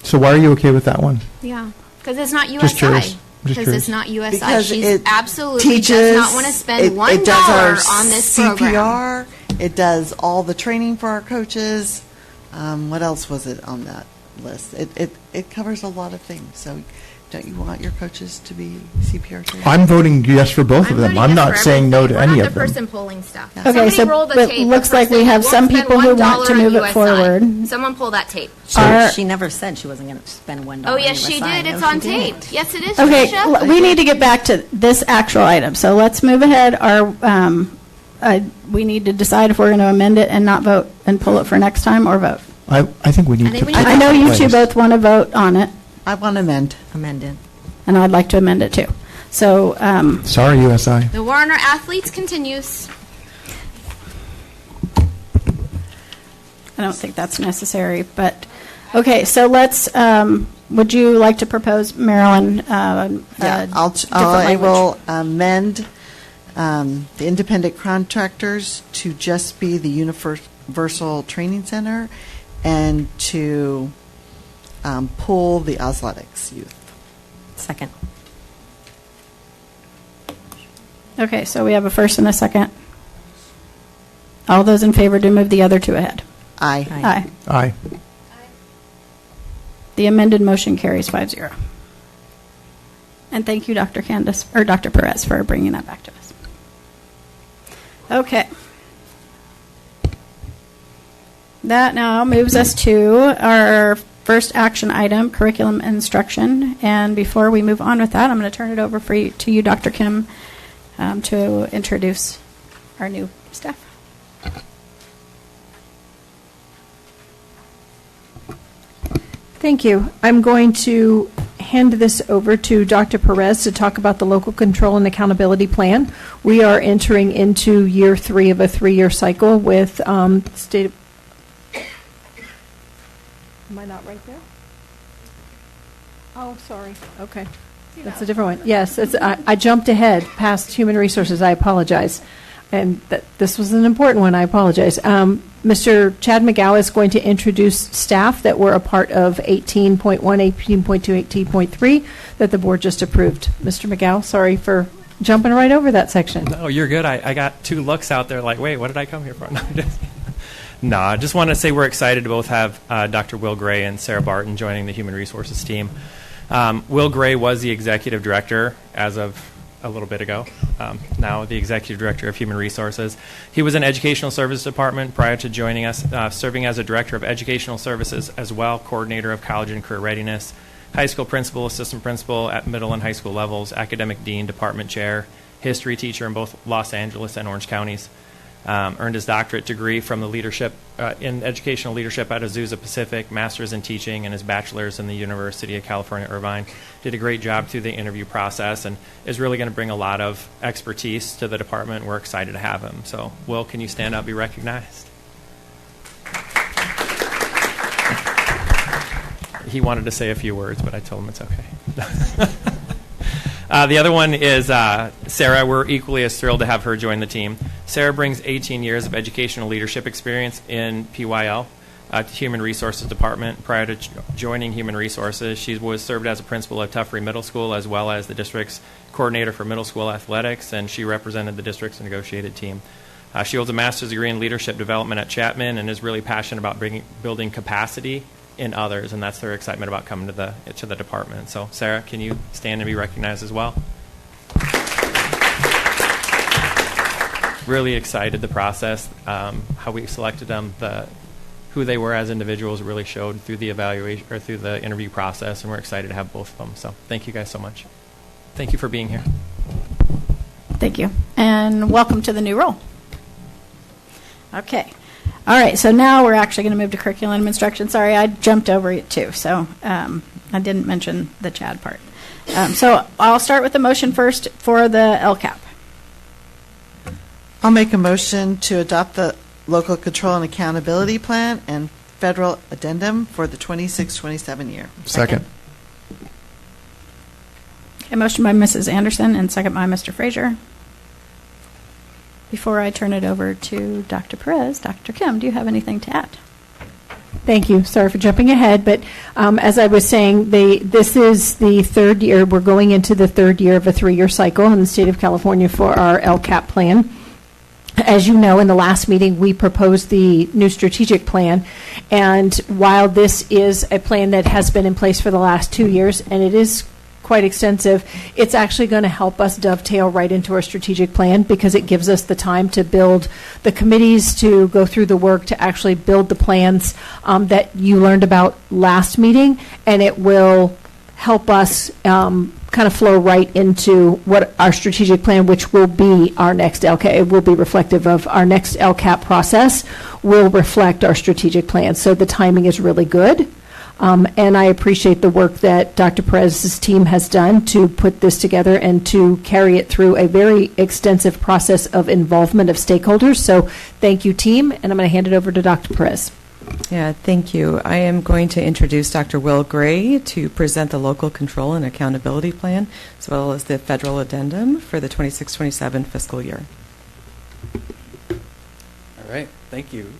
So why are you okay with that one? Yeah, because it's not USI. Just curious. Because it's not USI. Because she absolutely does not want to spend $1 on this CPR, program. It does all the training for our coaches. What else was it on that list? It covers a lot of things. So don't you want your coaches to be CPR trained? I'm voting yes for both of them. I'm not saying no to any of them. We're not the person pulling stuff. Yeah. Okay, so it looks like we have some people who want to move it forward. Someone pull that tape. She never said she wasn't going to spend $1. Oh, yes, she did. It's on tape. Yes, it is. Okay, we need to get back to this actual item. So let's move ahead. we need to decide if we're going to amend it and not vote and pull it for next time, or vote. I think we need to. I know you two both want to vote on it. I want to amend. Amend it. And I'd like to amend it too. So, sorry, USI. The war on our athletes continues. I don't think that's necessary, but okay. So let's. Would you like to propose, Marilyn? I will amend the independent contractors to just be the Universal Training Center, and to pull the athletics youth. Second. Okay, so we have a first and a second. All those in favor to move the other two ahead? Aye. Aye. Aye. The amended motion carries 5-0. And thank you, Dr. Perez, for bringing that back to us. Okay. That now moves us to our first action item, curriculum instruction. And before we move on with that, I'm going to turn it over to you, Dr. Kim, to introduce our new staff. Thank you. I'm going to hand this over to Dr. Perez to talk about the local control and accountability plan. We are entering into year 3 of a 3-year cycle with state of... Am I not right there? Oh, sorry. Okay. That's a different one. Yes, I jumped ahead past human resources. I apologize. And this was an important one. I apologize. Mr. Chad McGow is going to introduce staff that were a part of 18.1, 18.2, 18.3 that the board just approved. Mr. McGow, sorry for jumping right over that section. No, you're good. I got 2 looks out there like, wait, what did I come here for? No, I just want to say we're excited to both have Dr. Will Gray and Sarah Barton joining the Human Resources team. Will Gray was the executive director as of a little bit ago, now the executive director of Human Resources. He was in Educational Services Department prior to joining us, serving as a director of Educational Services as well, coordinator of college and career readiness, high school principal, assistant principal at middle and high school levels, academic dean, department chair, history teacher in both Los Angeles and Orange counties. Earned his doctorate degree from the leadership in educational leadership at Azusa Pacific, master's in teaching, and his bachelor's in the University of California, Irvine. Did a great job through the interview process and is really going to bring a lot of expertise to the department. We're excited to have him. So, Will, can you stand up, be recognized? He wanted to say a few words, but I told him it's okay. The other one is Sarah. We're equally as thrilled to have her join the team. Sarah brings 18 years of educational leadership experience in PYL, Human Resources Department. Prior to joining Human Resources, she was served as a principal at Tuffrey Middle School as well as the district's coordinator for middle school athletics, and she represented the district's negotiated team. She holds a master's degree in leadership development at Chapman and is really passionate about building capacity in others, and that's their excitement about coming to the department. So, Sarah, can you stand and be recognized as well? Really excited the process, how we selected them, who they were as individuals really showed through the evaluation or through the interview process, and we're excited to have both of them. So, thank you guys so much. Thank you for being here. Thank you, and welcome to the new role. Okay. All right, so now we're actually going to move to curriculum instruction. Sorry, I jumped over it too, so I didn't mention the Chad part. So I'll start with the motion first for the LCAP. I'll make a motion to adopt the local control and accountability plan and federal addendum for the 26-27 year. Second. A motion by Mrs. Anderson and second by Mr. Frazier. Before I turn it over to Dr. Perez, Dr. Kim, do you have anything to add? Thank you. Sorry for jumping ahead, but as I was saying, this is the 3rd year. We're going into the 3rd year of a 3-year cycle in the state of California for our LCAP plan. As you know, in the last meeting, we proposed the new strategic plan, and while this is a plan that has been in place for the last 2 years, and it is quite extensive, it's actually going to help us dovetail right into our strategic plan because it gives us the time to build the committees, to go through the work, to actually build the plans that you learned about last meeting, and it will help us kind of flow right into what our strategic plan, which will be our next LCAP, it will be reflective of our next LCAP process, will reflect our strategic plan. So the timing is really good. And I appreciate the work that Dr. Perez's team has done to put this together and to carry it through a very extensive process of involvement of stakeholders. So thank you, team, and I'm going to hand it over to Dr. Perez. Yeah, thank you. I am going to introduce Dr. Will Gray to present the local control and accountability plan, as well as the federal addendum for the 26-27 fiscal year. All right, thank you.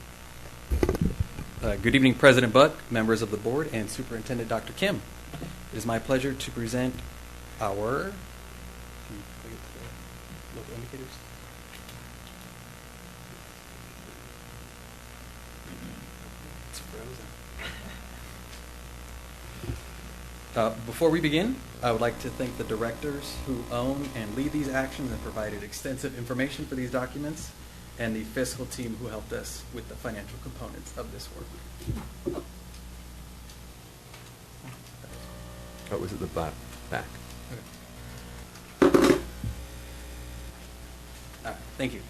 Good evening, President Buck, members of the board, and Superintendent Dr. Kim. It is my pleasure to present our local indicators. It's frozen. Before we begin, I would like to thank the directors who own and lead these actions and provided extensive information for these documents, and the fiscal team who helped us with the financial components of this work. Oh, was it the back? Okay. All right, thank you.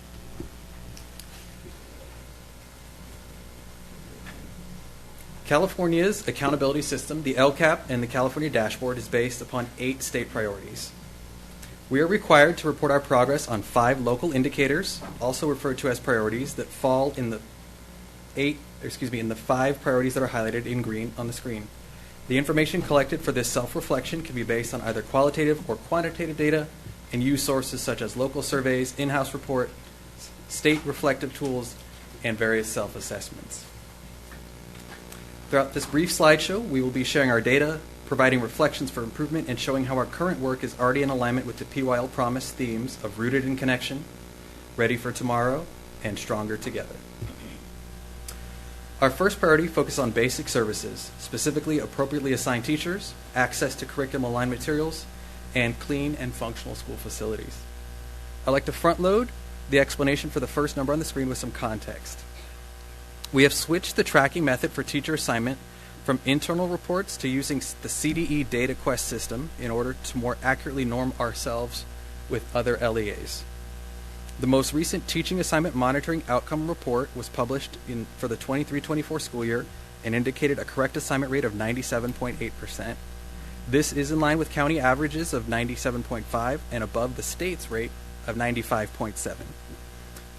California's accountability system, the LCAP, and the California dashboard is based upon 8 state priorities. We are required to report our progress on 5 local indicators, also referred to as priorities, that fall in the 5 priorities that are highlighted in green on the screen. The information collected for this self-reflection can be based on either qualitative or quantitative data and use sources such as local surveys, in-house reports, state reflective tools, and various self-assessments. Throughout this brief slideshow, we will be sharing our data, providing reflections for improvement, and showing how our current work is already in alignment with the PYL Promise themes of rooted in connection, ready for tomorrow, and stronger together. Our first priority focuses on basic services, specifically appropriately assigned teachers, access to curriculum-aligned materials, and clean and functional school facilities. I'd like to front-load the explanation for the first number on the screen with some context. We have switched the tracking method for teacher assignment from internal reports to using the CDE data quest system in order to more accurately norm ourselves with other LEAs. The most recent teaching assignment monitoring outcome report was published for the 23-24 school year and indicated a correct assignment rate of 97.8%. This is in line with county averages of 97.5 and above the state's rate of 95.7.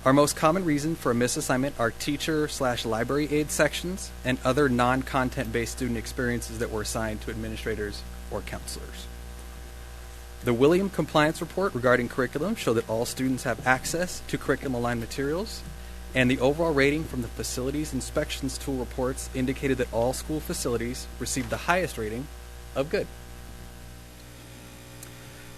Our most common reason for a misassignment are teacher/library aid sections and other non-content-based student experiences that were assigned to administrators or counselors. The William Compliance Report regarding curriculum showed that all students have access to curriculum-aligned materials, and the overall rating from the Facilities Inspections Tool reports indicated that all school facilities received the highest rating of good.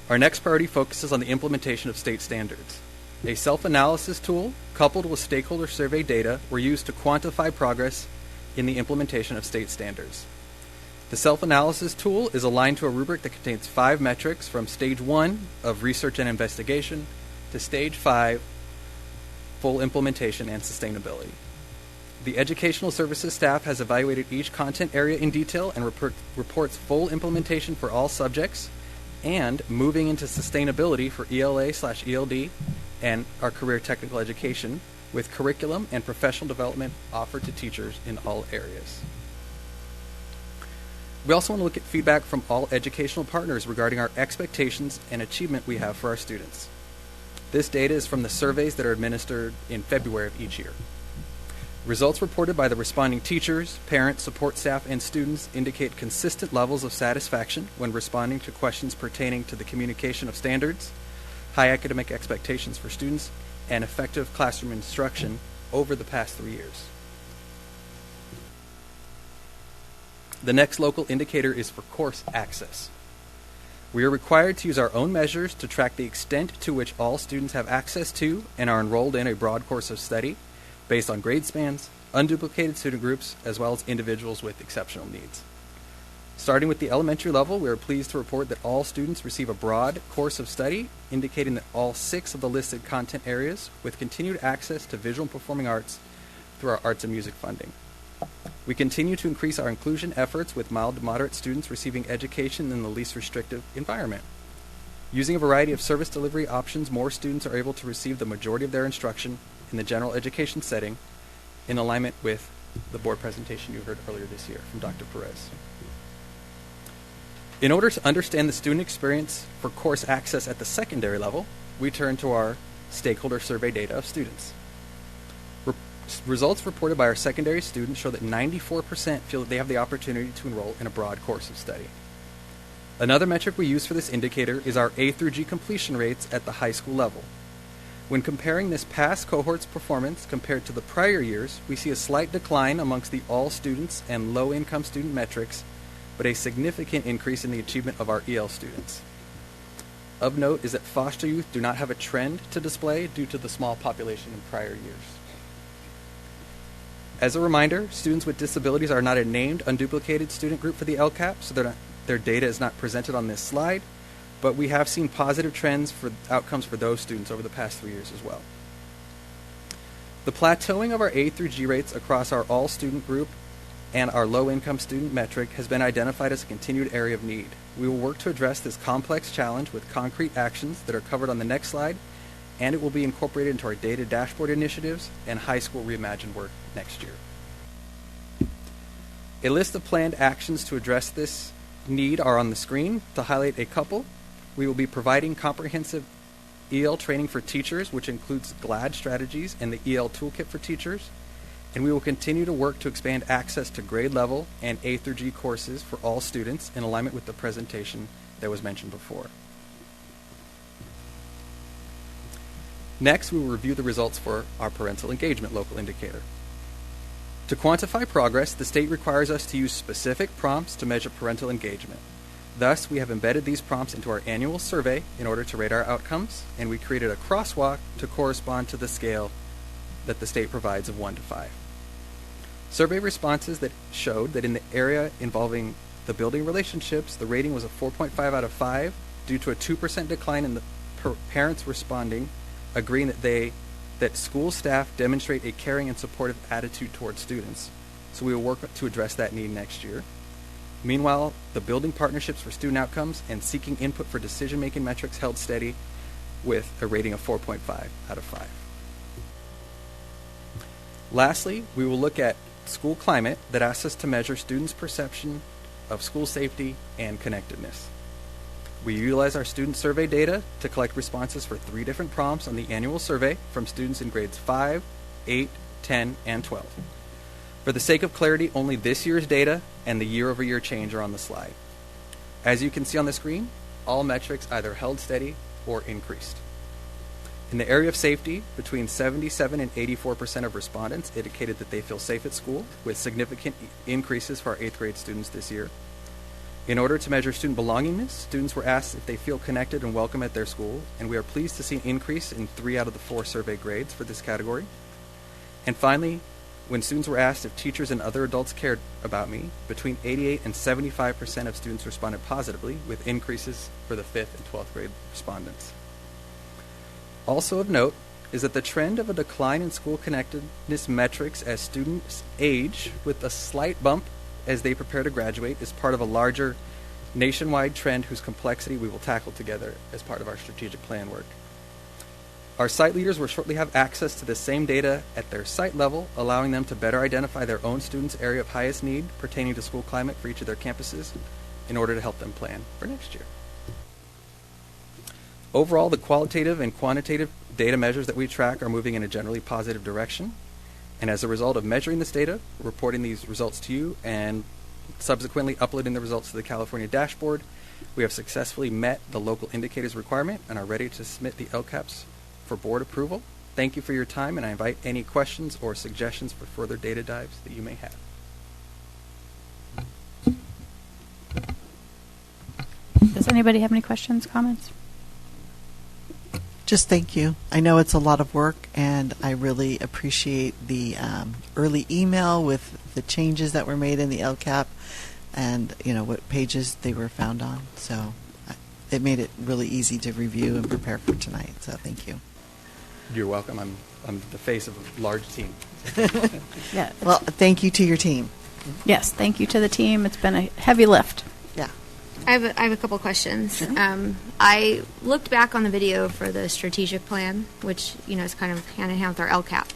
Our next priority focuses on the implementation of state standards. A self-analysis tool coupled with stakeholder survey data were used to quantify progress in the implementation of state standards. The self-analysis tool is aligned to a rubric that contains 5 metrics from Stage 1 of research and investigation to Stage 5, full implementation and sustainability. The educational services staff has evaluated each content area in detail and reports full implementation for all subjects and moving into sustainability for ELA/ELD and our career technical education, with curriculum and professional development offered to teachers in all areas. We also want to look at feedback from all educational partners regarding our expectations and achievement we have for our students. This data is from the surveys that are administered in February of each year. Results reported by the responding teachers, parents, support staff, and students indicate consistent levels of satisfaction when responding to questions pertaining to the communication of standards, high academic expectations for students, and effective classroom instruction over the past 3 years. The next local indicator is for course access. We are required to use our own measures to track the extent to which all students have access to and are enrolled in a broad course of study based on grade spans, unduplicated student groups, as well as individuals with exceptional needs. Starting with the elementary level, we are pleased to report that all students receive a broad course of study, indicating that all 6 of the listed content areas with continued access to visual and performing arts through our arts and music funding. We continue to increase our inclusion efforts with mild to moderate students receiving education in the least restrictive environment. Using a variety of service delivery options, more students are able to receive the majority of their instruction in the general education setting in alignment with the board presentation you heard earlier this year from Dr. Perez. In order to understand the student experience for course access at the secondary level, we turn to our stakeholder survey data of students. Results reported by our secondary students show that 94% feel that they have the opportunity to enroll in a broad course of study. Another metric we use for this indicator is our A through G completion rates at the high school level. When comparing this past cohort's performance compared to the prior years, we see a slight decline amongst the all students and low-income student metrics, but a significant increase in the achievement of our EL students. Of note is that foster youth do not have a trend to display due to the small population in prior years. As a reminder, students with disabilities are not a named, unduplicated student group for the LCAP, so their data is not presented on this slide, but we have seen positive trends for outcomes for those students over the past 3 years as well. The plateauing of our A through G rates across our all student group and our low-income student metric has been identified as a continued area of need. We will work to address this complex challenge with concrete actions that are covered on the next slide, and it will be incorporated into our data dashboard initiatives and high school reimagined work next year. A list of planned actions to address this need are on the screen. To highlight a couple, we will be providing comprehensive EL training for teachers, which includes GLAD strategies and the EL toolkit for teachers. And we will continue to work to expand access to grade level and A through G courses for all students in alignment with the presentation that was mentioned before. Next, we will review the results for our parental engagement local indicator. To quantify progress, the state requires us to use specific prompts to measure parental engagement. Thus, we have embedded these prompts into our annual survey in order to rate our outcomes, and we created a crosswalk to correspond to the scale that the state provides of 1 to 5. Survey responses that showed that in the area involving the building relationships, the rating was a 4.5 out of 5 due to a 2% decline in the parents responding, agreeing that school staff demonstrate a caring and supportive attitude towards students. So we will work to address that need next year. Meanwhile, the building partnerships for student outcomes and seeking input for decision-making metrics held steady with a rating of 4.5 out of 5. Lastly, we will look at school climate that asks us to measure students' perception of school safety and connectedness. We utilize our student survey data to collect responses for 3 different prompts on the annual survey from students in grades 5, 8, 10, and 12. For the sake of clarity, only this year's data and the year-over-year change are on the slide. As you can see on the screen, all metrics either held steady or increased. In the area of safety, between 77 and 84% of respondents indicated that they feel safe at school, with significant increases for our 8th grade students this year. In order to measure student belongingness, students were asked if they feel connected and welcome at their school, and we are pleased to see an increase in 3 out of the 4 survey grades for this category. And finally, when students were asked if teachers and other adults cared about me, between 88 and 75% of students responded positively, with increases for the 5th and 12th grade respondents. Also of note is that the trend of a decline in school connectedness metrics as students age, with a slight bump as they prepare to graduate, is part of a larger nationwide trend whose complexity we will tackle together as part of our strategic plan work. Our site leaders will shortly have access to the same data at their site level, allowing them to better identify their own students' area of highest need pertaining to school climate for each of their campuses in order to help them plan for next year. Overall, the qualitative and quantitative data measures that we track are moving in a generally positive direction. And as a result of measuring this data, reporting these results to you, and subsequently uploading the results to the California dashboard, we have successfully met the local indicators requirement and are ready to submit the LCAPs for board approval. Thank you for your time, and I invite any questions or suggestions for further data dives that you may have. Does anybody have any questions, comments? Just thank you. I know it's a lot of work, and I really appreciate the early email with the changes that were made in the LCAP and, what pages they were found on. So it made it really easy to review and prepare for tonight. So thank you. You're welcome. I'm the face of a large team. Yeah. Well, thank you to your team. Yes, thank you to the team. It's been a heavy lift. Yeah. I have a couple questions. I looked back on the video for the strategic plan, which is kind of hand in hand with our LCAP,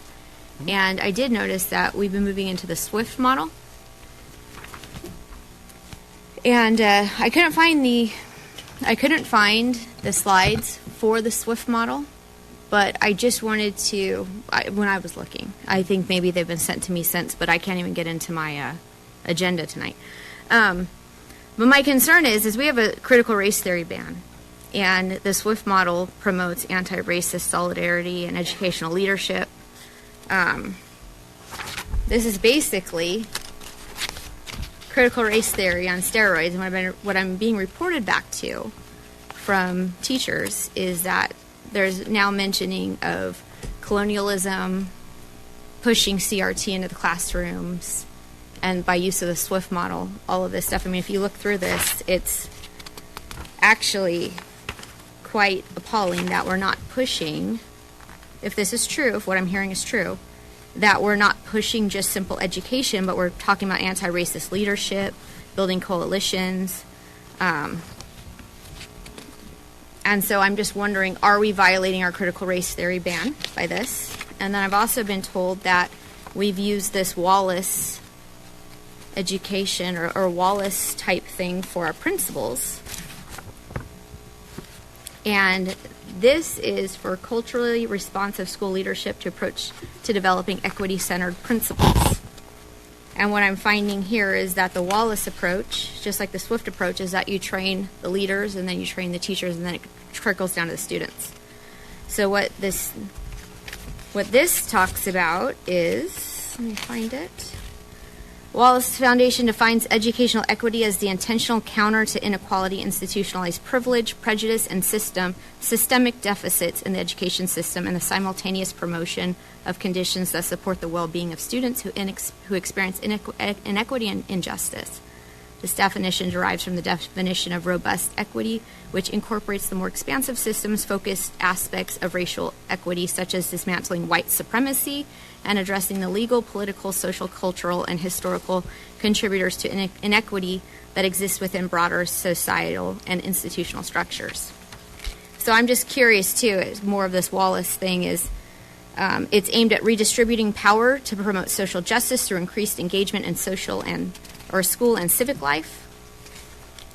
and I did notice that we've been moving into the SWIFT model, and I couldn't find the slides for the SWIFT model, but I just wanted to. When I was looking, I think maybe they've been sent to me since, but I can't even get into my agenda tonight. But my concern is we have a critical race theory ban, and the SWIFT model promotes anti-racist solidarity and educational leadership. This is basically critical race theory on steroids, and what I'm being reported back to from teachers is that there's now mentioning of colonialism, pushing CRT into the classrooms, and by use of the SWIFT model, all of this stuff. I mean, if you look through this, it's actually quite appalling that we're not pushing, if this is true, if what I'm hearing is true, that we're not pushing just simple education, but we're talking about anti-racist leadership, building coalitions. And so I'm just wondering, are we violating our critical race theory ban by this? And then I've also been told that we've used this Wallace education or Wallace type thing for our principals. And this is for culturally responsive school leadership to approach to developing equity-centered principles. And what I'm finding here is that the Wallace approach, just like the SWIFT approach, is that you train the leaders and then you train the teachers and then it trickles down to the students. So what this talks about is, let me find it. Wallace Foundation defines educational equity as the intentional counter to inequality, institutionalized privilege, prejudice, and systemic deficits in the education system, and the simultaneous promotion of conditions that support the well-being of students who experience inequity and injustice. This definition derives from the definition of robust equity, which incorporates the more expansive systems-focused aspects of racial equity, such as dismantling white supremacy and addressing the legal, political, social, cultural, and historical contributors to inequity that exists within broader societal and institutional structures. So I'm just curious, too, more of this Wallace thing is it's aimed at redistributing power to promote social justice through increased engagement in social or school and civic life.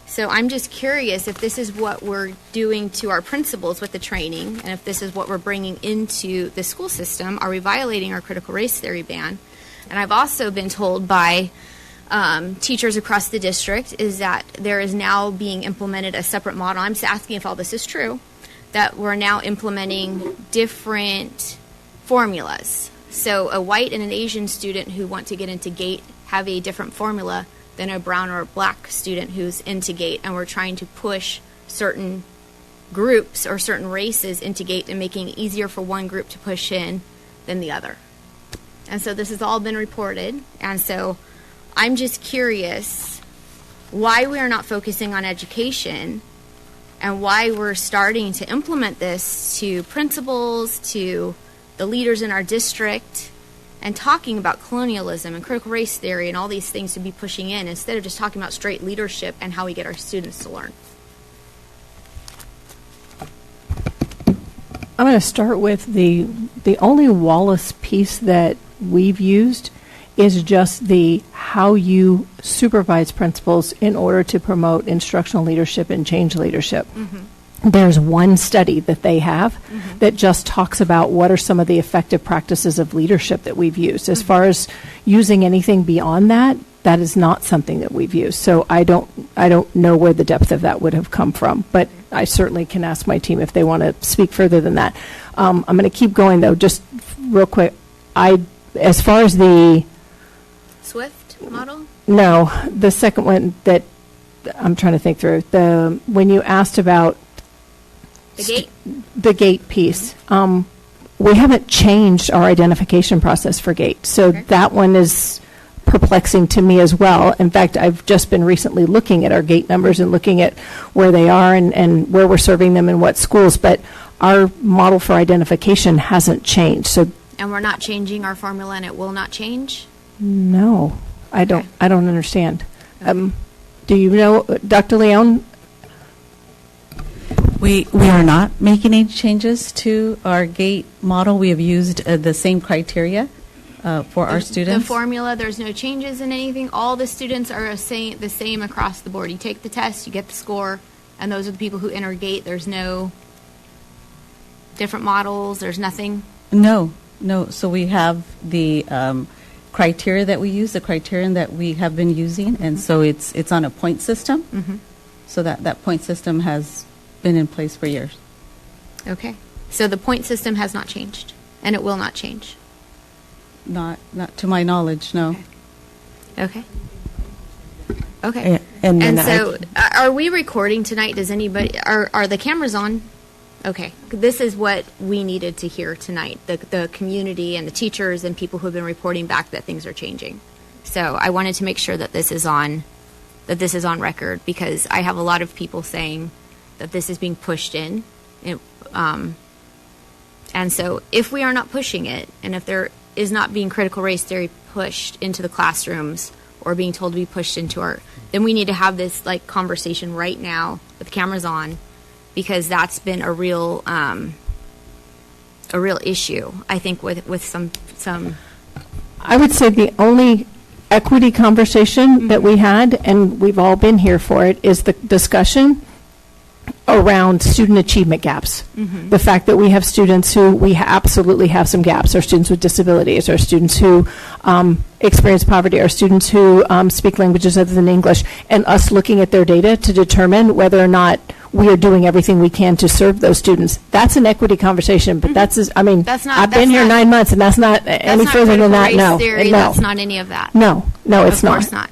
So I'm just curious if this is what we're doing to our principals with the training, and if this is what we're bringing into the school system. Are we violating our critical race theory ban? And I've also been told by teachers across the district is that there is now being implemented a separate model. I'm just asking if all this is true, that we're now implementing different formulas. So a white and an Asian student who want to get into GATE have a different formula than a brown or a black student who's into GATE, and we're trying to push certain groups or certain races into GATE and making it easier for one group to push in than the other. And so this has all been reported, and so I'm just curious why we are not focusing on education and why we're starting to implement this to principals, to the leaders in our district, and talking about colonialism and critical race theory and all these things to be pushing in instead of just talking about straight leadership and how we get our students to learn. I'm going to start with the only Wallace piece that we've used is just the how you supervise principals in order to promote instructional leadership and change leadership. Mm-hmm. There's one study that they have that just talks about what are some of the effective practices of leadership that we've used. As far as using anything beyond that, that is not something that we've used. So I don't know where the depth of that would have come from, but I certainly can ask my team if they want to speak further than that. I'm going to keep going though, just real quick. As far as the SWIFT model? No, the second one that I'm trying to think through. When you asked about the GATE piece, we haven't changed our identification process for GATE. So that one is perplexing to me as well. In fact, I've just been recently looking at our GATE numbers and looking at where they are and where we're serving them in what schools. But our model for identification hasn't changed. So. And we're not changing our formula and it will not change? No. I don't understand. Do you know, Dr. Leon? We are not making any changes to our GATE model. We have used the same criteria for our students. The formula, there's no changes in anything. All the students are the same across the board. You take the test, you get the score, and those are the people who enter GATE. There's no different models. There's nothing. No. So we have the criteria that we use, the criterion that we have been using, and so it's on a point system. Mm-hmm. So that point system has been in place for years. Okay. So the point system has not changed, and it will not change. Not to my knowledge, no. Okay. Okay. And so, are we recording tonight? Does anybody are the cameras on? Okay. This is what we needed to hear tonight. The community and the teachers and people who have been reporting back that things are changing. So I wanted to make sure that this is on record, because I have a lot of people saying that this is being pushed in. And so if we are not pushing it, and if there is not being critical race theory pushed into the classrooms or being told to be pushed into then we need to have this conversation right now with the cameras on, because that's been a real issue, I think, with some. I would say the only equity conversation that we had, and we've all been here for it, is the discussion around student achievement gaps. Mm-hmm. The fact that we have students who we absolutely have some gaps, or students with disabilities, or students who experience poverty, or students who speak languages other than English, and us looking at their data to determine whether or not we are doing everything we can to serve those students. That's an equity conversation, but I've been here 9 months, and that's not any further than that. No, theory, no. That's not any of that. No, it's not. Of course not.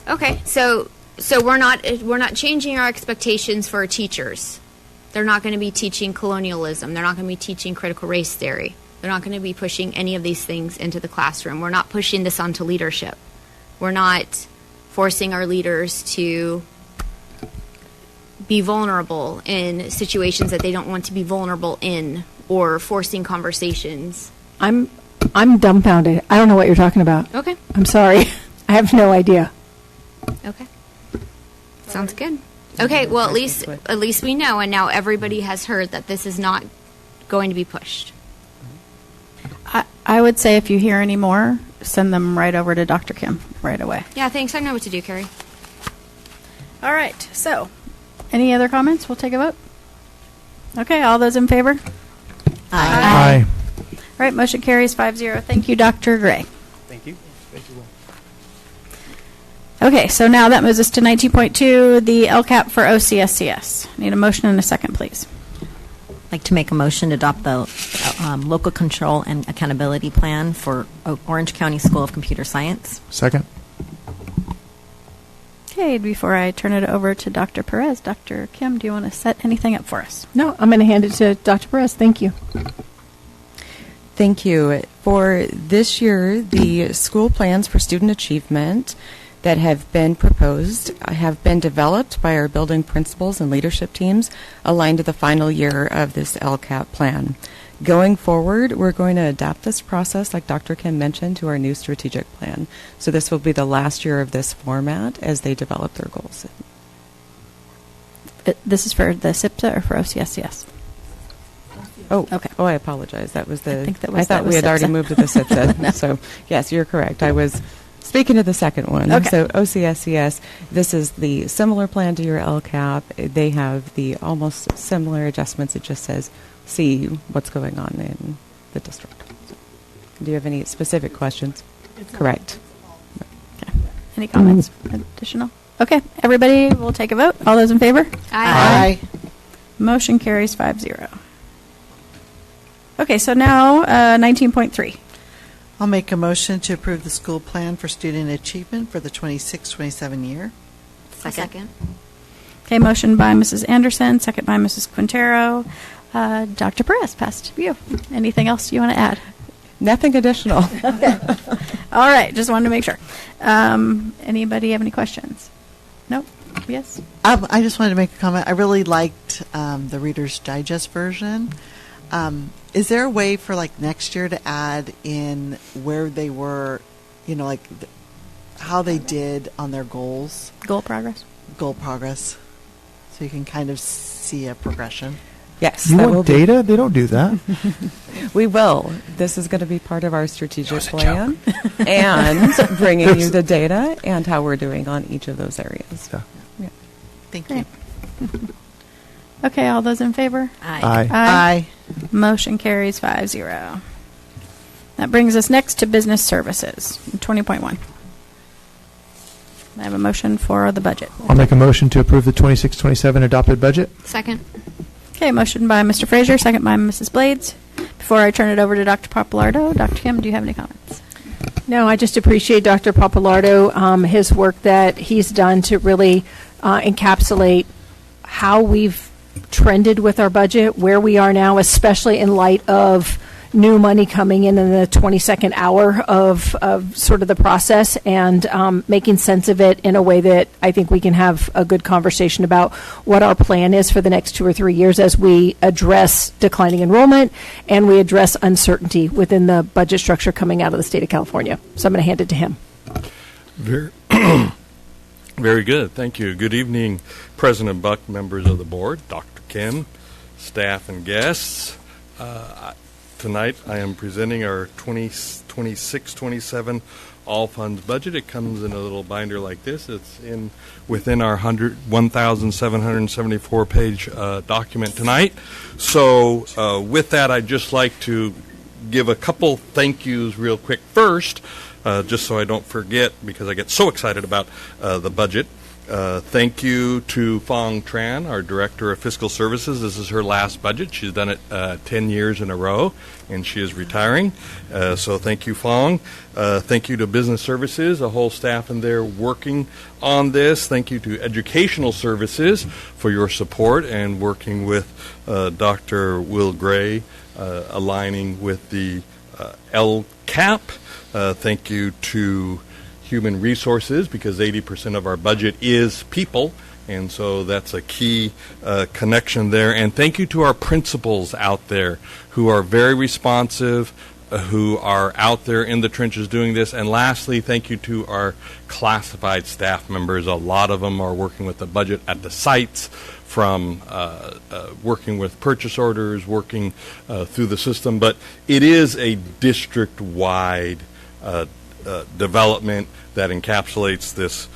Okay, so we're not changing our expectations for our teachers. They're not going to be teaching colonialism. They're not going to be teaching critical race theory. They're not going to be pushing any of these things into the classroom. We're not pushing this onto leadership. We're not forcing our leaders to be vulnerable in situations that they don't want to be vulnerable in, or forcing conversations. I'm dumbfounded. I don't know what you're talking about. Okay. I'm sorry. I have no idea. Okay. Sounds good. Okay, well, at least we know, and now everybody has heard that this is not going to be pushed. I would say if you hear any more, send them right over to Dr. Kim right away. Yeah, thanks. I know what to do, Carrie. All right. So, any other comments? We'll take a vote. Okay, all those in favor? Aye. All right, motion carries 5-0. Thank you, Dr. Gray. Thank you. Okay, so now that moves us to 19.2, the LCAP for OCSCS. Need a motion and a second, please. I'd like to make a motion to adopt the local control and accountability plan for Orange County School of Computer Science. Second. Okay, before I turn it over to Dr. Perez, Dr. Kim, do you want to set anything up for us? No, I'm going to hand it to Dr. Perez. Thank you. Thank you. For this year, the school plans for student achievement that have been proposed have been developed by our building principals and leadership teams aligned to the final year of this LCAP plan. Going forward, we're going to adapt this process, like Dr. Kim mentioned, to our new strategic plan. So this will be the last year of this format as they develop their goals. This is for the SIPSA or for OCSCS? Oh, okay. Oh, I apologize. That was the. I thought we had already moved to the SIPSA. No. So yes, you're correct. I was speaking of the second one. Okay. So OCSCS, this is the similar plan to your LCAP. They have the almost similar adjustments. It just says, see what's going on in the district. So, do you have any specific questions? Correct. Okay. Any comments additional? Okay, everybody, we'll take a vote. All those in favor? Aye. Motion carries 5-0. Okay, so now 19.3. I'll make a motion to approve the school plan for student achievement for the 26-27 year. Second. Okay, motion by Mrs. Anderson, second by Mrs. Quintero. Dr. Perez, pass to you. Anything else you want to add? Nothing additional. Okay. All right, just wanted to make sure. Anybody have any questions? Nope. Yes? I just wanted to make a comment. I really liked the Reader's Digest version. Is there a way for next year to add in where they were, how they did on their goals. Goal progress. Goal progress. So you can kind of see a progression. Yes. You want data? They don't do that. We will. This is going to be part of our strategic plan and bringing you the data and how we're doing on each of those areas. Yeah. Thank you. Okay, all those in favor? Aye. Aye. Motion carries 5-0. That brings us next to business services, 20.1. I have a motion for the budget. I'll make a motion to approve the 26-27 adopted budget. Second. Okay, motion by Mr. Frazier, second by Mrs. Blades. Before I turn it over to Dr. Papalardo, Dr. Kim, do you have any comments? No, I just appreciate Dr. Papalardo, his work that he's done to really encapsulate how we've trended with our budget, where we are now, especially in light of new money coming in the 22nd hour of sort of the process, and making sense of it in a way that I think we can have a good conversation about what our plan is for the next 2 or 3 years as we address declining enrollment and we address uncertainty within the budget structure coming out of the state of California. So I'm going to hand it to him. Very good. Thank you. Good evening, President Buck, members of the board, Dr. Kim, staff, and guests. Tonight I am presenting our 26-27 all funds budget. It comes in a little binder like this. It's within our 1,774 page document tonight. So with that, I'd just like to give a couple thank yous real quick first, just so I don't forget, because I get so excited about the budget. Thank you to Fong Tran, our Director of Fiscal Services. This is her last budget. She's done it 10 years in a row, and she is retiring. So thank you, Fong. Thank you to Business Services, a whole staff in there working on this. Thank you to Educational Services for your support and working with Dr. Will Gray, aligning with the LCAP. Thank you to Human Resources, because 80% of our budget is people, and so that's a key connection there. And thank you to our principals out there who are very responsive, who are out there in the trenches doing this. And lastly, thank you to our classified staff members. A lot of them are working with the budget at the sites, from working with purchase orders, working through the system. But it is a district-wide development that encapsulates this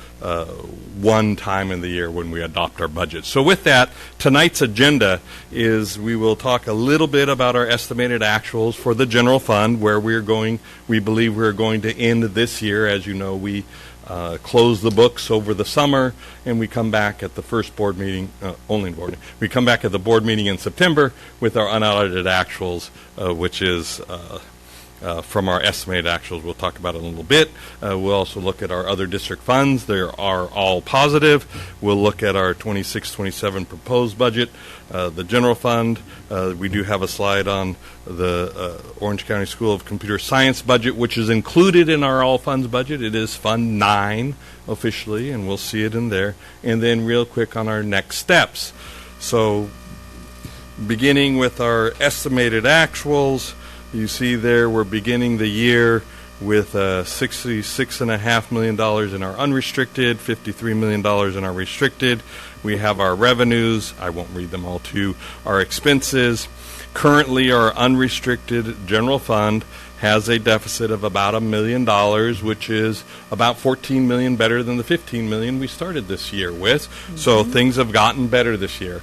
one time in the year when we adopt our budget. So with that, tonight's agenda is we will talk a little bit about our estimated actuals for the general fund, where we believe we're going to end this year. As you know, we close the books over the summer, and we come back at the first board meeting, we come back at the board meeting in September with our unaudited actuals, which is from our estimated actuals. We'll talk about it in a little bit. We'll also look at our other district funds. They are all positive. We'll look at our 26-27 proposed budget, the general fund. We do have a slide on the Orange County School of Computer Science budget, which is included in our all funds budget. It is Fund 9 officially, and we'll see it in there. And then real quick on our next steps. So beginning with our estimated actuals, you see there we're beginning the year with $66.5 million in our unrestricted, $53 million in our restricted. We have our revenues. I won't read them all to you. Our expenses. Currently, our unrestricted general fund has a deficit of about $1 million, which is about $14 million better than the $15 million we started this year with. Mm-hmm. So things have gotten better this year.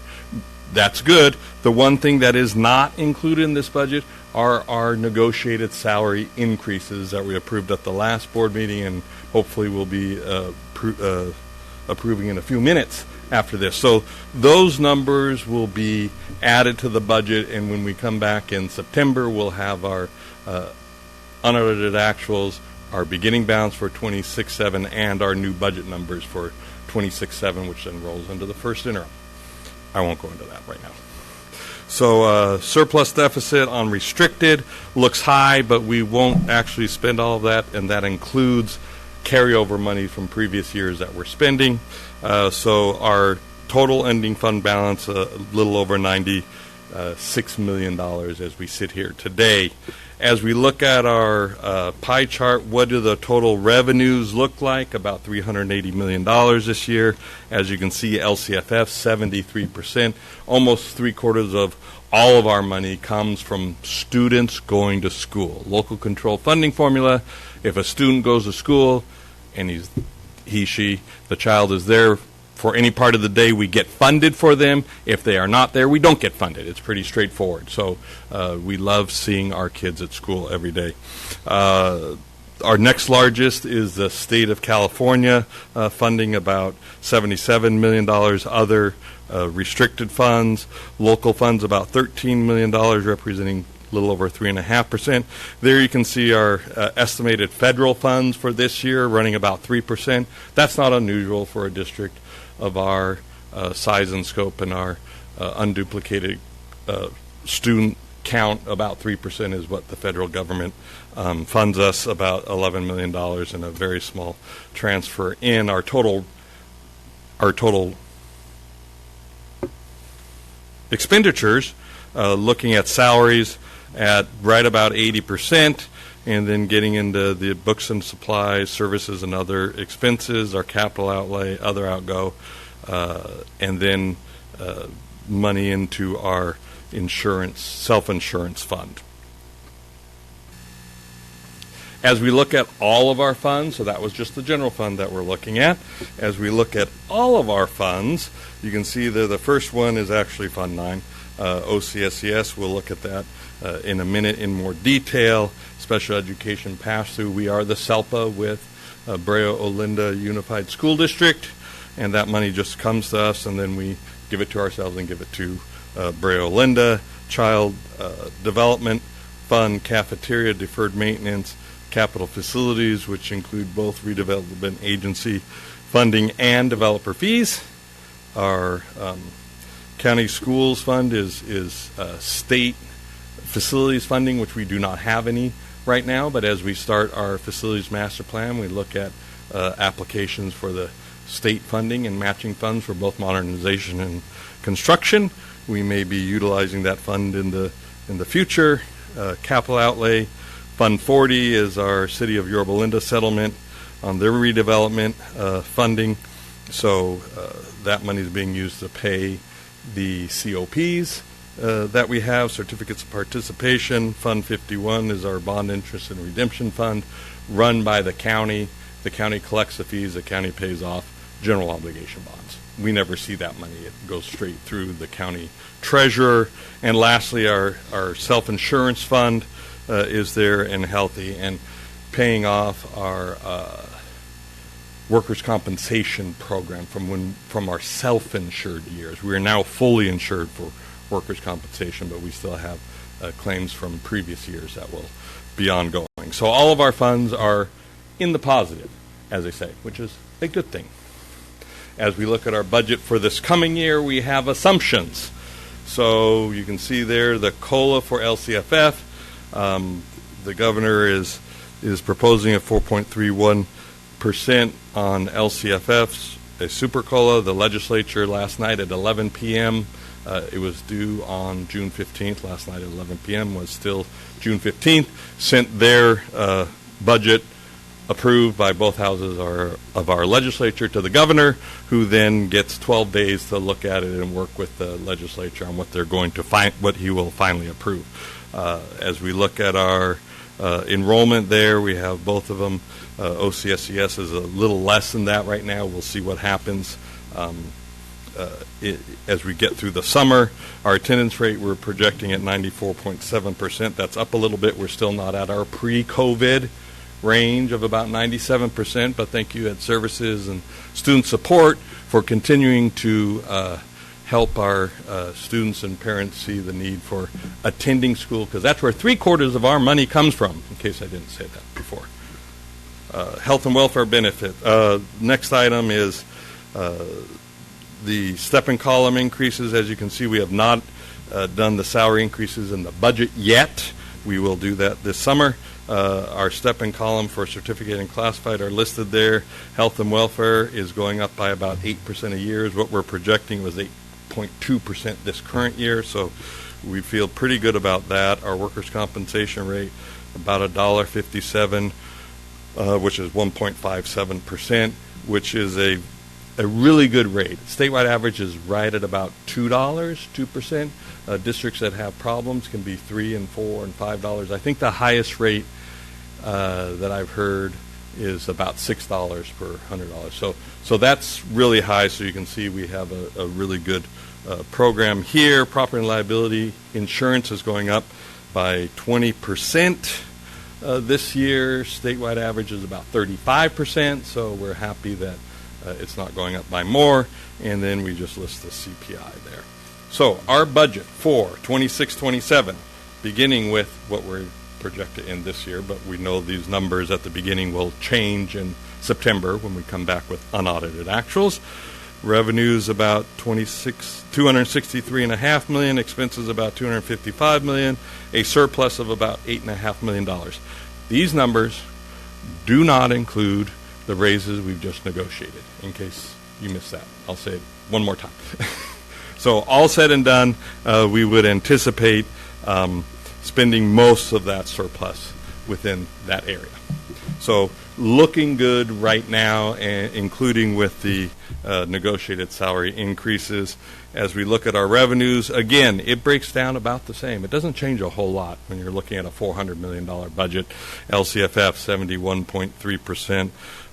That's good. The one thing that is not included in this budget are our negotiated salary increases that we approved at the last board meeting, and hopefully we'll be approving in a few minutes after this. So those numbers will be added to the budget, and when we come back in September, we'll have our unaudited actuals, our beginning balance for 26-7, and our new budget numbers for 26-7, which then rolls into the first interim. I won't go into that right now. So surplus deficit on restricted looks high, but we won't actually spend all of that, and that includes carryover money from previous years that we're spending. So our total ending fund balance, a little over $96 million as we sit here today. As we look at our pie chart, what do the total revenues look like? About $380 million this year. As you can see, LCFF, 73%. Almost three-quarters of all of our money comes from students going to school. Local control funding formula, if a student goes to school and the child is there for any part of the day, we get funded for them. If they are not there, we don't get funded. It's pretty straightforward. So we love seeing our kids at school every day. Our next largest is the state of California, funding about $77 million. Other restricted funds, local funds about $13 million, representing a little over 3.5%. There you can see our estimated federal funds for this year running about 3%. That's not unusual for a district of our size and scope and our unduplicated student count. About 3% is what the federal government funds us, about $11 million, and a very small transfer in our total expenditures, looking at salaries at right about 80%, and then getting into the books and supplies, services, and other expenses, our capital outlay, other outgo, and then money into our self-insurance fund. As we look at all of our funds, so that was just the general fund that we're looking at. As we look at all of our funds, you can see that the first one is actually Fund 9, OCSES. We'll look at that in a minute in more detail. Special Education Pass-Through. We are the SELPA with Brea Olinda Unified School District, and that money just comes to us, and then we give it to ourselves and give it to Brea Olinda. Child Development Fund, Cafeteria, Deferred Maintenance, Capital Facilities, which include both redevelopment agency funding and developer fees. Our County Schools Fund is state facilities funding, which we do not have any right now, but as we start our facilities master plan, we look at applications for the state funding and matching funds for both modernization and construction. We may be utilizing that fund in the future. Capital outlay, Fund 40 is our City of Yorba Linda settlement on their redevelopment funding. So that money is being used to pay the COPs that we have, certificates of participation. Fund 51 is our bond interest and redemption fund run by the county. The county collects the fees, the county pays off general obligation bonds. We never see that money. It goes straight through the county treasurer. And lastly, our self-insurance fund is there and healthy and paying off our workers' compensation program from our self-insured years. We are now fully insured for workers' compensation, but we still have claims from previous years that will be ongoing. So all of our funds are in the positive, as I say, which is a good thing. As we look at our budget for this coming year, we have assumptions. So you can see there the COLA for LCFF. The governor is proposing a 4.31% on LCFFs, a super COLA. The legislature last night at 11 p.m., it was due on June 15th. Last night at 11 p.m. was still June 15th. Sent their budget approved by both houses of our legislature to the governor, who then gets 12 days to look at it and work with the legislature on what they're going to what he will finally approve. As we look at our enrollment there, we have both of them. OCSES is a little less than that right now. We'll see what happens as we get through the summer. Our attendance rate, we're projecting at 94.7%. That's up a little bit. We're still not at our pre-COVID range of about 97%, but thank you Ed Services and Student Support for continuing to help our students and parents see the need for attending school, because that's where 3/4 of our money comes from, in case I didn't say that before. Health and welfare benefit. Next item is the step and column increases. As you can see, we have not done the salary increases in the budget yet. We will do that this summer. Our step and column for certificate and classified are listed there. Health and welfare is going up by about 8% a year. Is what we're projecting. Was 8.2% this current year. So we feel pretty good about that. Our workers' compensation rate, about $1.57, which is 1.57%, which is a really good rate. Statewide average is right at about $2%. Districts that have problems can be $3 and $4 and $5. I think the highest rate that I've heard is about $6 per $100. So that's really high. So you can see we have a really good program here. Property and liability insurance is going up by 20% this year. Statewide average is about 35%. So we're happy that it's not going up by more. And then we just list the CPI there. So our budget for 26-27, beginning with what we're projected in this year, but we know these numbers at the beginning will change in September when we come back with unaudited actuals. Revenues about $263.5 million, expenses about $255 million, a surplus of about $8.5 million. These numbers do not include the raises we've just negotiated, in case you missed that. I'll say it one more time. So all said and done, we would anticipate spending most of that surplus within that area. So looking good right now, including with the negotiated salary increases. As we look at our revenues, again, it breaks down about the same. It doesn't change a whole lot when you're looking at a $400 million budget. LCFF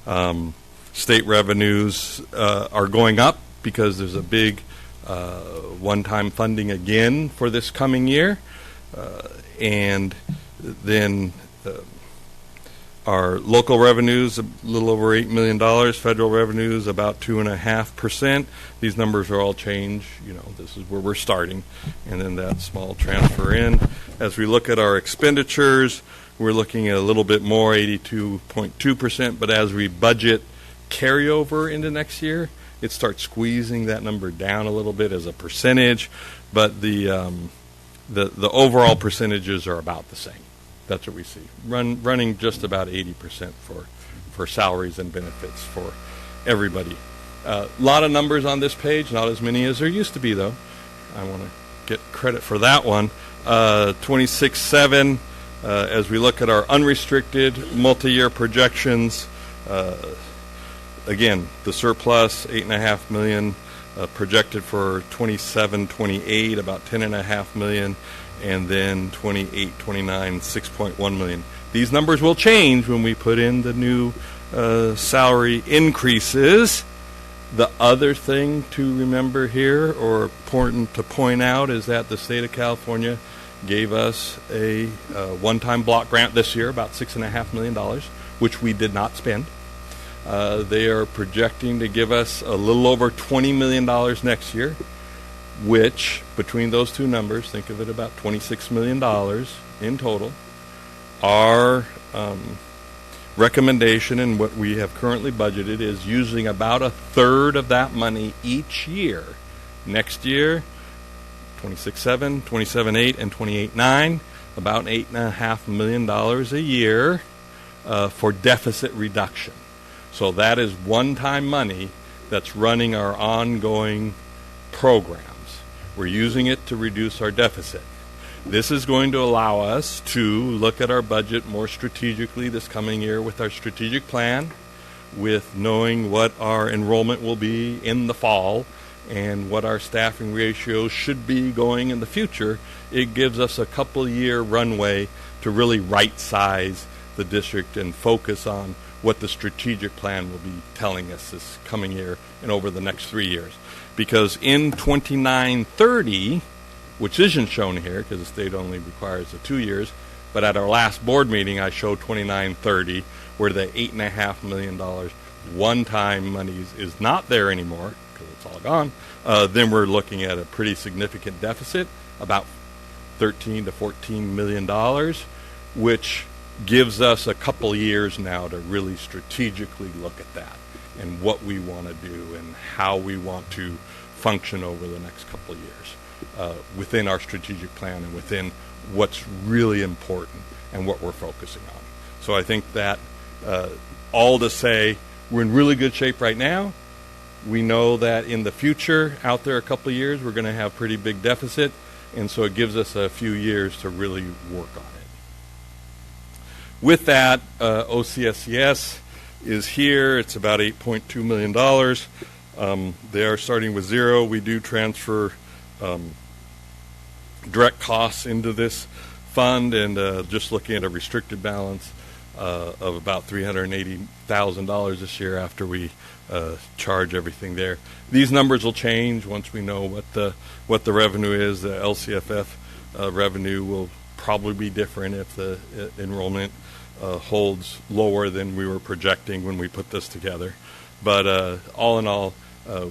71.3%. State revenues are going up because there's a big one-time funding again for this coming year. And then our local revenues, a little over $8 million. Federal revenues, about 2.5%. These numbers are all changed. This is where we're starting. And then that small transfer in. As we look at our expenditures, we're looking at a little bit more, 82.2%. But as we budget carryover into next year, it starts squeezing that number down a little bit as a percentage. But the overall percentages are about the same. That's what we see. Running just about 80% for salaries and benefits for everybody. A lot of numbers on this page, not as many as there used to be, though. I want to get credit for that one. 26.7, as we look at our unrestricted multi-year projections, again, the surplus, $8.5 million, projected for 27-28, about $10.5 million. And then 28, 29, $6.1 million. These numbers will change when we put in the new salary increases. The other thing to remember here, or important to point out, is that the state of California gave us a one-time block grant this year, about $6.5 million, which we did not spend. They are projecting to give us a little over $20 million next year, which, between those two numbers, think of it about $26 million in total. Our recommendation and what we have currently budgeted is using about a third of that money each year. Next year, 26.7, 27.8, and 28.9, about $8.5 million a year for deficit reduction. So that is one-time money that's running our ongoing programs. We're using it to reduce our deficit. This is going to allow us to look at our budget more strategically this coming year with our strategic plan, with knowing what our enrollment will be in the fall and what our staffing ratios should be going in the future. It gives us a couple-year runway to really right-size the district and focus on what the strategic plan will be telling us this coming year and over the next 3 years. Because in 29-30, which isn't shown here because the state only requires the 2 years, but at our last board meeting I showed 29-30 where the $8.5 million one-time money is not there anymore because it's all gone. Then we're looking at a pretty significant deficit, about $13 to $14 million, which gives us a couple years now to really strategically look at that and what we want to do and how we want to function over the next couple of years within our strategic plan and within what's really important and what we're focusing on. So I think that all to say we're in really good shape right now. We know that in the future, out there a couple of years, we're going to have pretty big deficit. and so it gives us a few years to really work on it. With that, OCSCS is here. It's about $8.2 million. They are starting with zero. We do transfer direct costs into this fund, and just looking at a restricted balance of about $380,000 this year after we charge everything there. These numbers will change once we know what the revenue is. The LCFF revenue will probably be different if the enrollment holds lower than we were projecting when we put this together. But all in all,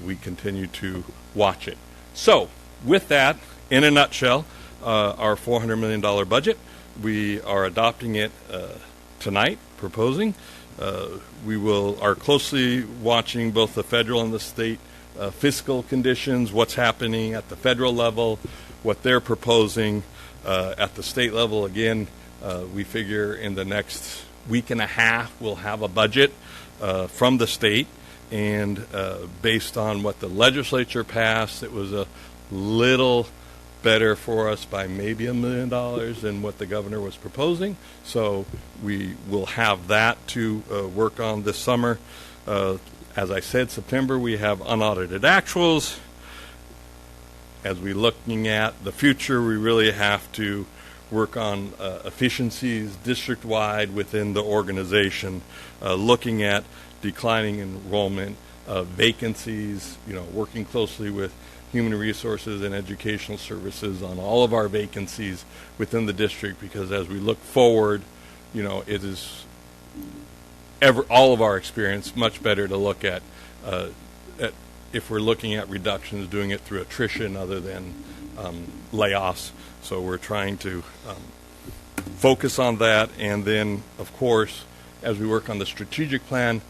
we continue to watch it. So with that, in a nutshell, our $400 million budget, we are adopting it tonight, proposing. We are closely watching both the federal and the state fiscal conditions, what's happening at the federal level, what they're proposing at the state level. Again, we figure in the next week and a half we'll have a budget from the state, and based on what the legislature passed, it was a little better for us by maybe $1 million than what the governor was proposing. So we will have that to work on this summer. As I said, September we have unaudited actuals. As we're looking at the future, we really have to work on efficiencies district-wide within the organization, looking at declining enrollment, vacancies, working closely with Human Resources and Educational Services on all of our vacancies within the district, because as we look forward, it is all of our experience much better to look at if we're looking at reductions, doing it through attrition other than layoffs. So we're trying to focus on that, and then, of course, as we work on the strategic plan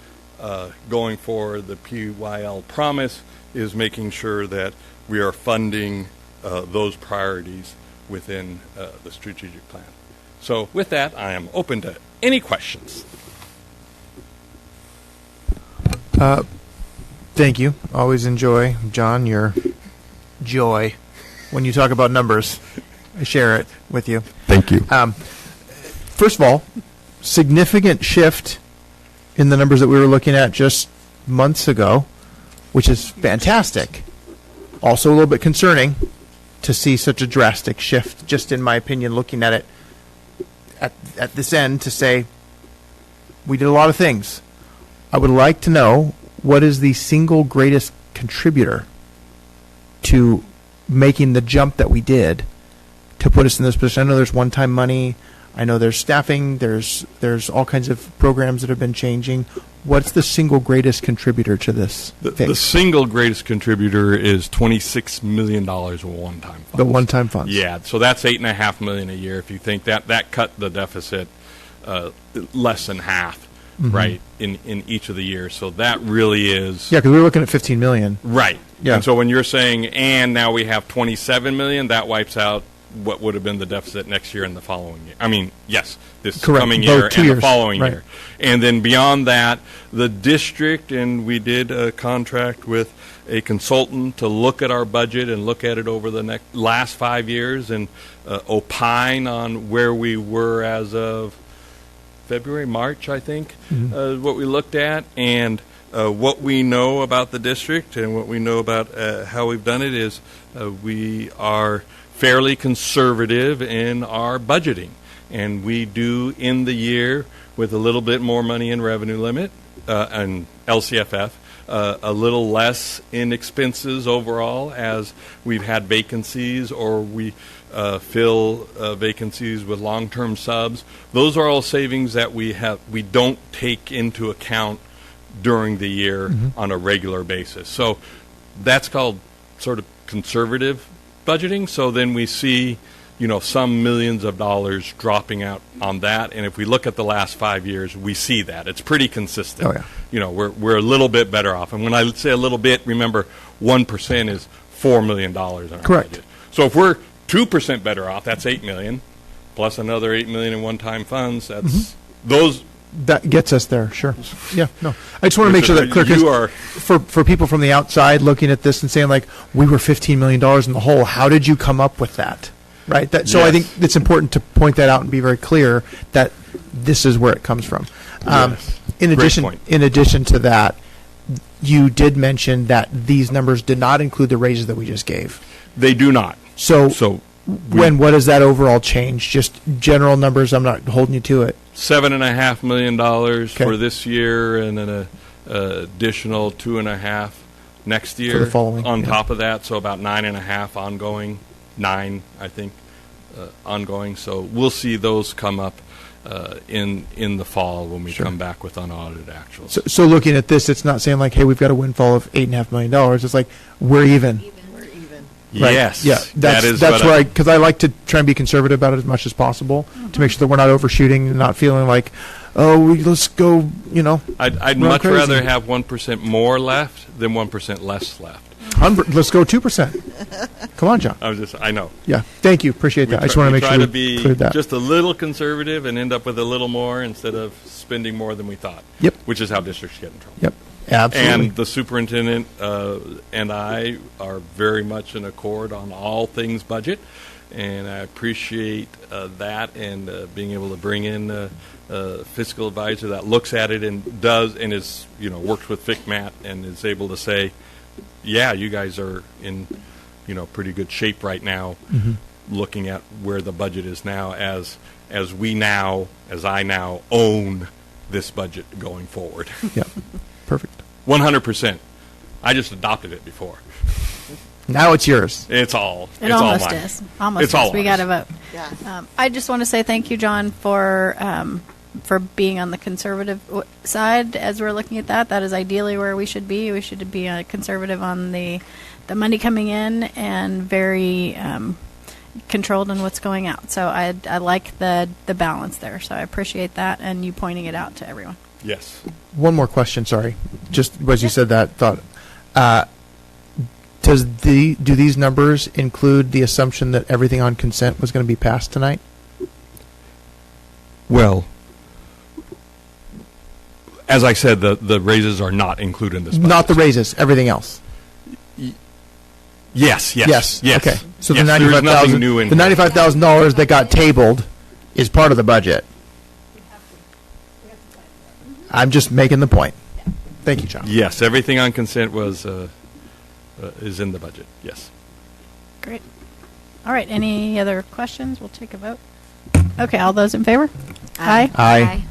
going forward, the PYL promise is making sure that we are funding those priorities within the strategic plan. So with that, I am open to any questions. Thank you. Always enjoy, John, your joy when you talk about numbers. I share it with you. Thank you. First of all, significant shift in the numbers that we were looking at just months ago, which is fantastic. Also a little bit concerning to see such a drastic shift, just in my opinion, looking at it at this end, to say we did a lot of things. I would like to know what is the single greatest contributor to making the jump that we did to put us in this position. I know there's one-time money. I know there's staffing. There's all kinds of programs that have been changing. What's the single greatest contributor to this? The single greatest contributor is $26 million of one-time funds. The one-time funds. Yeah, so that's $8.5 million a year. If you think that cut the deficit less than half, right, in each of the years. So that really is. Yeah, because we were looking at $15 million. Right. Yeah. And so when you're saying, and now we have $27 million, that wipes out what would have been the deficit next year and the following year. I mean, yes, this Correct. coming year Both 2 and years. the following Right. year. And then beyond that, the district, and we did a contract with a consultant to look at our budget and look at it over the last 5 years and opine on where we were as of February, March, I think, what we looked at. And what we know about the district and what we know about how we've done it is we are fairly conservative in our budgeting, and we do end the year with a little bit more money in revenue limit and LCFF, a little less in expenses overall as we've had vacancies or we fill vacancies with long-term subs. Those are all savings that we don't take into account during the year on a regular basis. So that's called sort of conservative budgeting. So then we see, some millions of dollars dropping out on that. And if we look at the last 5 years, we see that. It's pretty consistent. Oh, yeah. We're a little bit better off. And when I say a little bit, remember 1% is $4 million in our Correct. budget. So if we're 2% better off, that's $8 million, plus another $8 million in one-time funds. That's those that gets us there. Sure. Yeah. No. I just want to make sure that clear, 'cause for people from the outside looking at this and saying like, we were $15 million in the hole. How did you come up with that? Right. So I think it's important to point that out and be very clear that this is where it comes from. In addition to that, you did mention that these numbers did not include the raises that we just gave. They do not. So what is that overall change? Just general numbers. I'm not holding you to it. $7.5 million for this year, and then an additional 2.5 next year for the following, on top of that. So about 9.5 ongoing, 9 I think ongoing. So we'll see those come up in the fall when we come back with unaudited actuals. So looking at this, it's not saying like, hey, we've got a windfall of $8.5 million. It's like we're even. Right. Yes. Yeah. That's where because I like to try and be conservative about it as much as possible to make sure that we're not overshooting and not feeling like, let's go. I'd much crazy. rather have 1% more left than 1% less left. Let's go 2%. Come on, John. I know. Yeah. Thank you. Appreciate that. I just want to make sure we try we to cleared be that. just a little conservative and end up with a little more instead of spending more than we thought. Yep. Which is how districts get in trouble. Yep. Absolutely. And the superintendent and I are very much in accord on all things budget, and I appreciate that and being able to bring in a fiscal advisor that looks at it and does and is works with FICMAT and is able to say, yeah, you guys are in pretty good shape right now, looking at where the budget is now as I now own this budget going forward. Yeah. Perfect. 100%. I just adopted it before. Now it's yours. It's all. It almost is. Almost it's all is. We got to vote. Yeah. I just want to say thank you, John, for being on the conservative side as we're looking at that. That is ideally where we should be. We should be conservative on the money coming in and very controlled on what's going out. So I like the balance there. So I appreciate that and you pointing it out to everyone. Yes. One more question, sorry. Just as you said that, thought. Do these numbers include the assumption that everything on consent was going to be passed tonight? Well, as I said, the raises are not included in this budget. Not the raises, everything else. Yes. Okay. So yes, the $95,000 that got tabled is part of the budget. I'm just making the point. Thank you, John. Yes, everything on consent was is in the budget. Yes. Great. All right. Any other questions? We'll take a vote. Okay. All those in favor? Aye. Aye.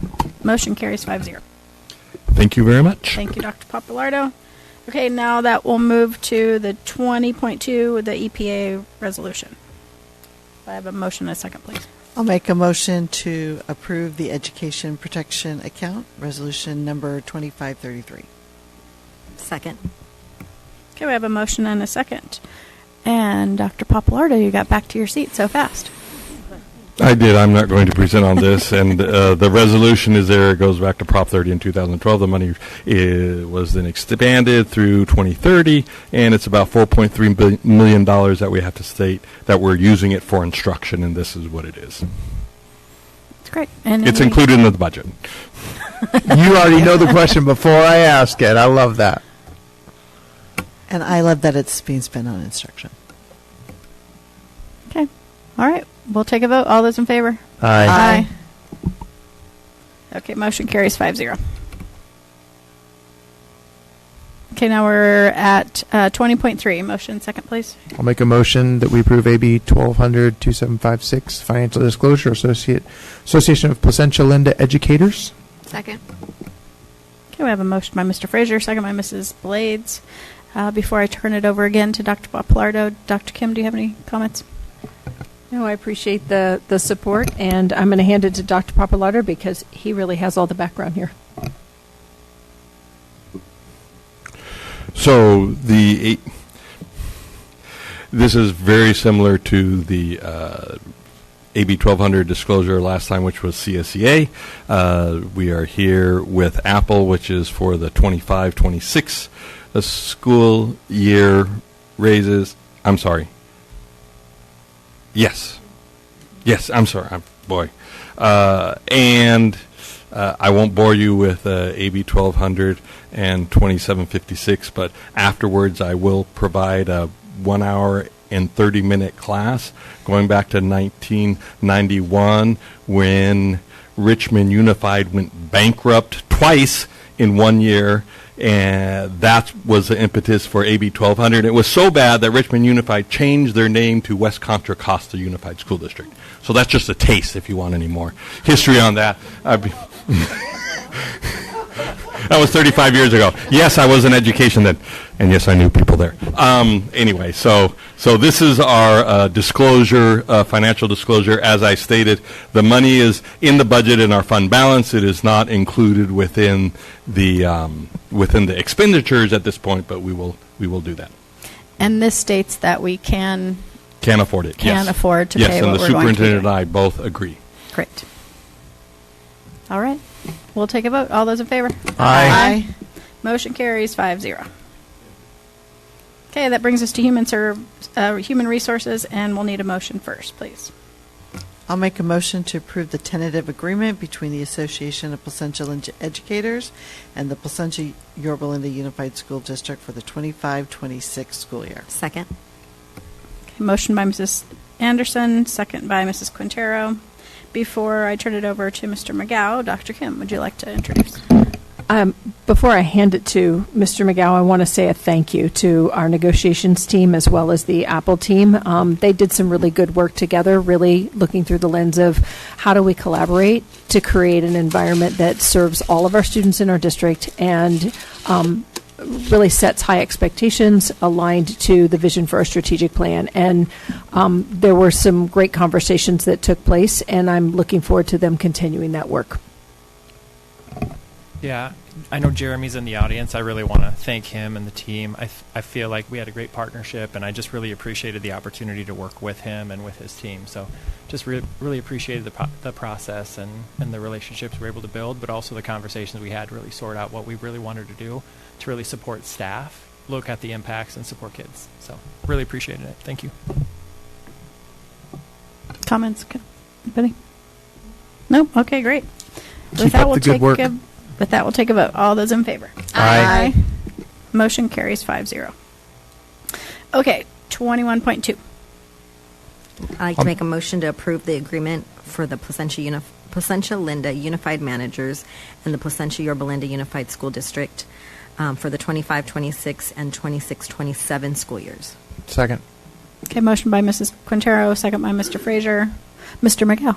Motion carries 5-0. Thank you very much. Thank you, Dr. Papalardo. Okay. Now that we'll move to the 20.2, the EPA resolution. I have a motion and a second, please. I'll make a motion to approve the Education Protection Account, resolution number 2533. Second. Okay, we have a motion and a second. And Dr. Papalardo, you got back to your seat so fast. I did. I'm not going to present on this. And the resolution is there. It goes back to Prop 30 in 2012. The money was then expanded through 2030, and it's about $4.3 million that we have to state that we're using it for instruction, and this is what it is. That's great. And it's included in the budget. You already know the question before I ask it. I love that. And I love that it's being spent on instruction. Okay. All right. We'll take a vote. All those in favor? Aye. Okay, motion carries 5-0. Okay, now we're at 20.3. Motion second, please. I'll make a motion that we approve AB 1200-2756, Financial Disclosure Association of Placentia-Yorba Educators. Second. Okay, we have a motion by Mr. Frazier, second by Mrs. Blades. Before I turn it over again to Dr. Papalardo, Dr. Kim, do you have any comments? No, I appreciate the support, and I'm going to hand it to Dr. Papalardo because he really has all the background here. So this is very similar to the AB 1200 disclosure last time, which was CSEA. We are here with Apple, which is for the 25-26 school year raises. I'm sorry. Yes, I'm sorry. And I won't bore you with AB 1200 and 2756, but afterwards I will provide a 1 hour and 30-minute class going back to 1991 when Richmond Unified went bankrupt twice in 1 year, and that was the impetus for AB 1200. It was so bad that Richmond Unified changed their name to West Contra Costa Unified School District. So that's just a taste if you want any more history on that. That was 35 years ago. Yes, I was in education then, and yes, I knew people there. Anyway, so this is our disclosure, financial disclosure. As I stated, the money is in the budget in our fund balance. It is not included within the expenditures at this point, but we will do that. And this states that we can afford it. Can yes. afford to yes, pay and what the we're going to superintendent do. and I both agree. Great. All right. We'll take a vote. All those in favor? Aye. Motion carries 5-0. Okay, that brings us to human resources, and we'll need a motion first, please. I'll make a motion to approve the tentative agreement between the Association of Placentia Educators and the Placentia-Yorba Unified School District for the 25-26 school year. Second. Okay, motion by Mrs. Anderson, second by Mrs. Quintero. Before I turn it over to Mr. McGow, Dr. Kim, would you like to introduce? Before I hand it to Mr. McGow, I want to say a thank you to our negotiations team as well as the Apple team. They did some really good work together, really looking through the lens of how do we collaborate to create an environment that serves all of our students in our district and really sets high expectations aligned to the vision for our strategic plan. And there were some great conversations that took place, and I'm looking forward to them continuing that work. Yeah, I know Jeremy's in the audience. I really want to thank him and the team. I feel like we had a great partnership, and I just really appreciated the opportunity to work with him and with his team. So just really appreciated the process and the relationships we were able to build, but also the conversations we had to really sort out what we really wanted to do to really support staff, look at the impacts, and support kids. So really appreciated it. Thank you. Comments? Anybody? No? Okay, great. Keep up the good work. With that, we'll take a vote. All those in favor? Aye. Motion carries 5-0. Okay, 21.2. I'd like to make a motion to approve the agreement for the Placentia-Linda Unified Managers and the Placentia-Yorba Unified School District for the 25-26 and 26-27 school years. Second. Okay, motion by Mrs. Quintero, second by Mr. Frazier. Mr. McGow.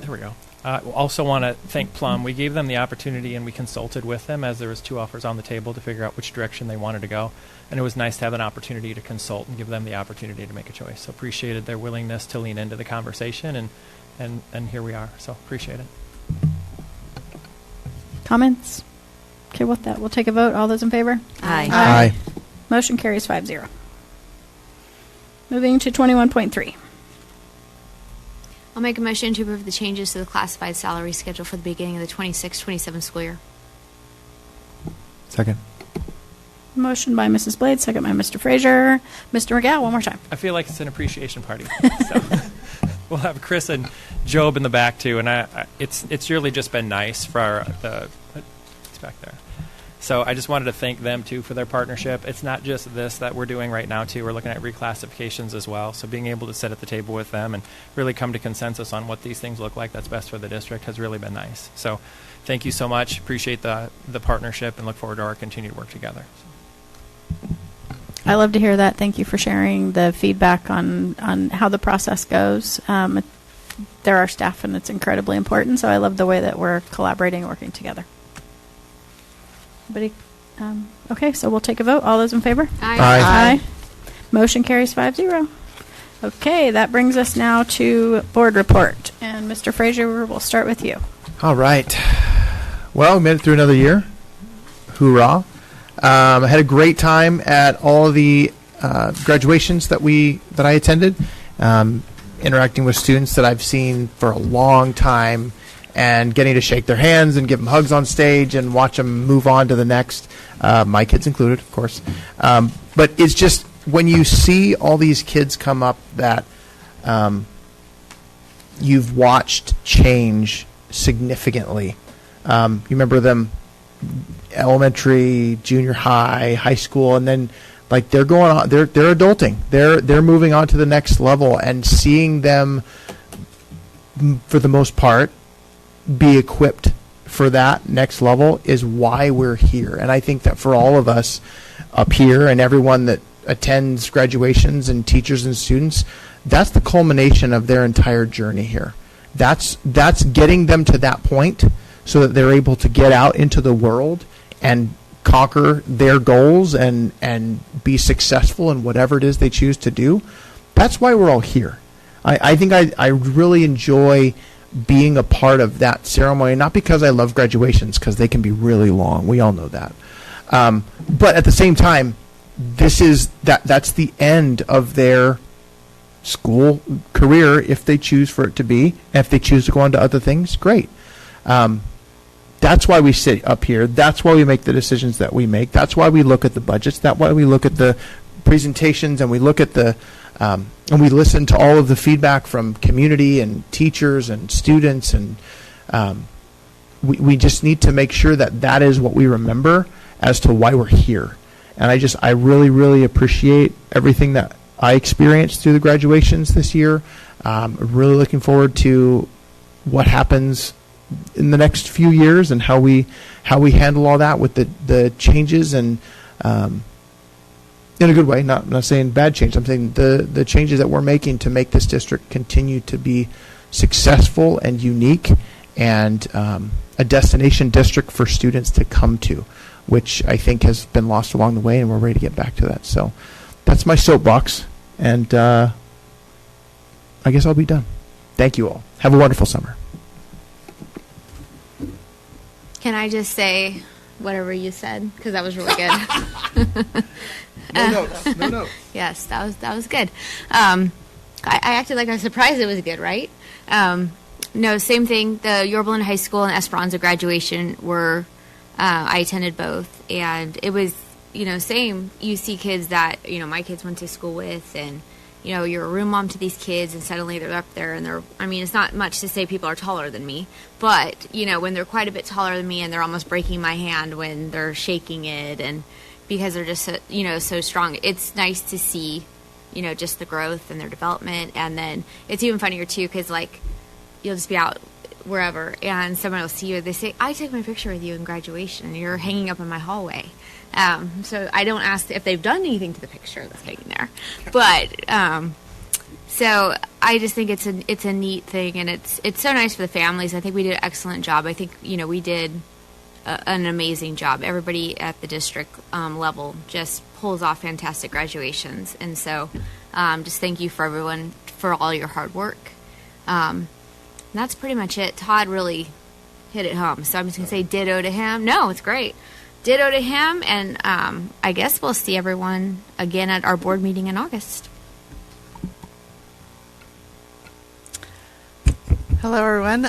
There we go. I also want to thank Plum. We gave them the opportunity and we consulted with them as there was 2 offers on the table to figure out which direction they wanted to go. And it was nice to have an opportunity to consult and give them the opportunity to make a choice. So appreciated their willingness to lean into the conversation, and here we are. So appreciate it. Comments? Okay, with that, we'll take a vote. All those in favor? Aye. Aye. Motion carries 5-0. Moving to 21.3. I'll make a motion to approve the changes to the classified salary schedule for the beginning of the 26-27 school year. Second. Motion by Mrs. Blades, second by Mr. Frazier. Mr. McGow, one more time. I feel like it's an appreciation party. So we'll have Chris and Job in the back too, and it's really just been nice for it's back there. So I just wanted to thank them too for their partnership. It's not just this that we're doing right now too. We're looking at reclassifications as well. So being able to sit at the table with them and really come to consensus on what these things look like that's best for the district has really been nice. So thank you so much. Appreciate the partnership and look forward to our continued work together. I love to hear that. Thank you for sharing the feedback on how the process goes. They're our staff, and it's incredibly important. So I love the way that we're collaborating and working together. Anybody? Okay, so we'll take a vote. All those in favor? Aye. Aye. Motion carries 5-0. Okay, that brings us now to board report. And Mr. Frazier, we'll start with you. All right. Well, we made it through another year. Hoorah. I had a great time at all of the graduations that I attended, interacting with students that I've seen for a long time and getting to shake their hands and give them hugs on stage and watch them move on to the next, my kids included, of course. But it's just when you see all these kids come up that you've watched change significantly. You remember them elementary, junior high, high school, and then like they're going on, they're adulting. They're moving on to the next level, and seeing them, for the most part, be equipped for that next level is why we're here. And I think that for all of us up here and everyone that attends graduations and teachers and students, that's the culmination of their entire journey here. That's getting them to that point so that they're able to get out into the world and conquer their goals and be successful in whatever it is they choose to do. That's why we're all here. I think I really enjoy being a part of that ceremony, not because I love graduations, because they can be really long. We all know that. But at the same time, that's the end of their school career if they choose for it to be. And if they choose to go on to other things, great. That's why we sit up here. That's why we make the decisions that we make. That's why we look at the budgets. That's why we look at the presentations, and we look at the and we listen to all of the feedback from community and teachers and students, and we just need to make sure that that is what we remember as to why we're here. And I really, really appreciate everything that I experienced through the graduations this year. Really looking forward to what happens in the next few years and how we handle all that with the changes, and in a good way, not saying bad change. I'm saying the changes that we're making to make this district continue to be successful and unique, and a destination district for students to come to, which I think has been lost along the way, and we're ready to get back to that. So that's my soapbox, and I guess I'll be done. Thank you all. Have a wonderful summer. Can I just say whatever you said? Because that was really good. No notes. No notes. Yes, that was good. I acted like I was surprised it was good, right? No, same thing. The Yorba Linda High School and Esperanza graduation were, I attended both, and it was, same. You see kids that, my kids went to school with, and, you're a room mom to these kids, and suddenly they're up there, and it's not much to say people are taller than me, but, when they're quite a bit taller than me, and they're almost breaking my hand when they're shaking it, and because they're just, so strong, it's nice to see, just the growth and their development, and then it's even funnier, too, because, you'll just be out wherever, and someone will see you, they say, I took my picture with you in graduation, and you're hanging up in my hallway. So I don't ask if they've done anything to the picture that's hanging there. But so I just think it's a neat thing, and it's so nice for the families. I think we did an excellent job. I think we did an amazing job. Everybody at the district level just pulls off fantastic graduations, and so just thank you for everyone for all your hard work. And that's pretty much it. Todd really hit it home, so I'm just gonna say ditto to him. No, it's great. Ditto to him, and I guess we'll see everyone again at our board meeting in August. Hello, everyone.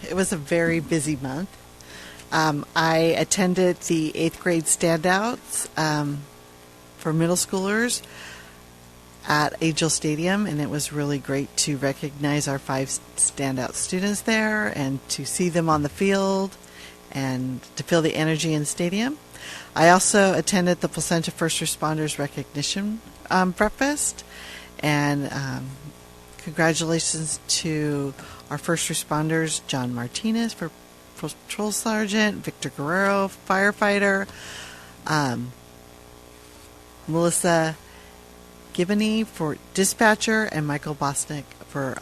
It was a very busy month. I attended the 8th grade standouts for middle schoolers at Angel Stadium, and it was really great to recognize our 5 standout students there and to see them on the field and to feel the energy in the stadium. I also attended the Placentia First Responders Recognition Breakfast, and congratulations to our first responders, John Martinez for Patrol Sergeant, Victor Guerrero, firefighter, Melissa Gibney for dispatcher, and Michael Bosnick for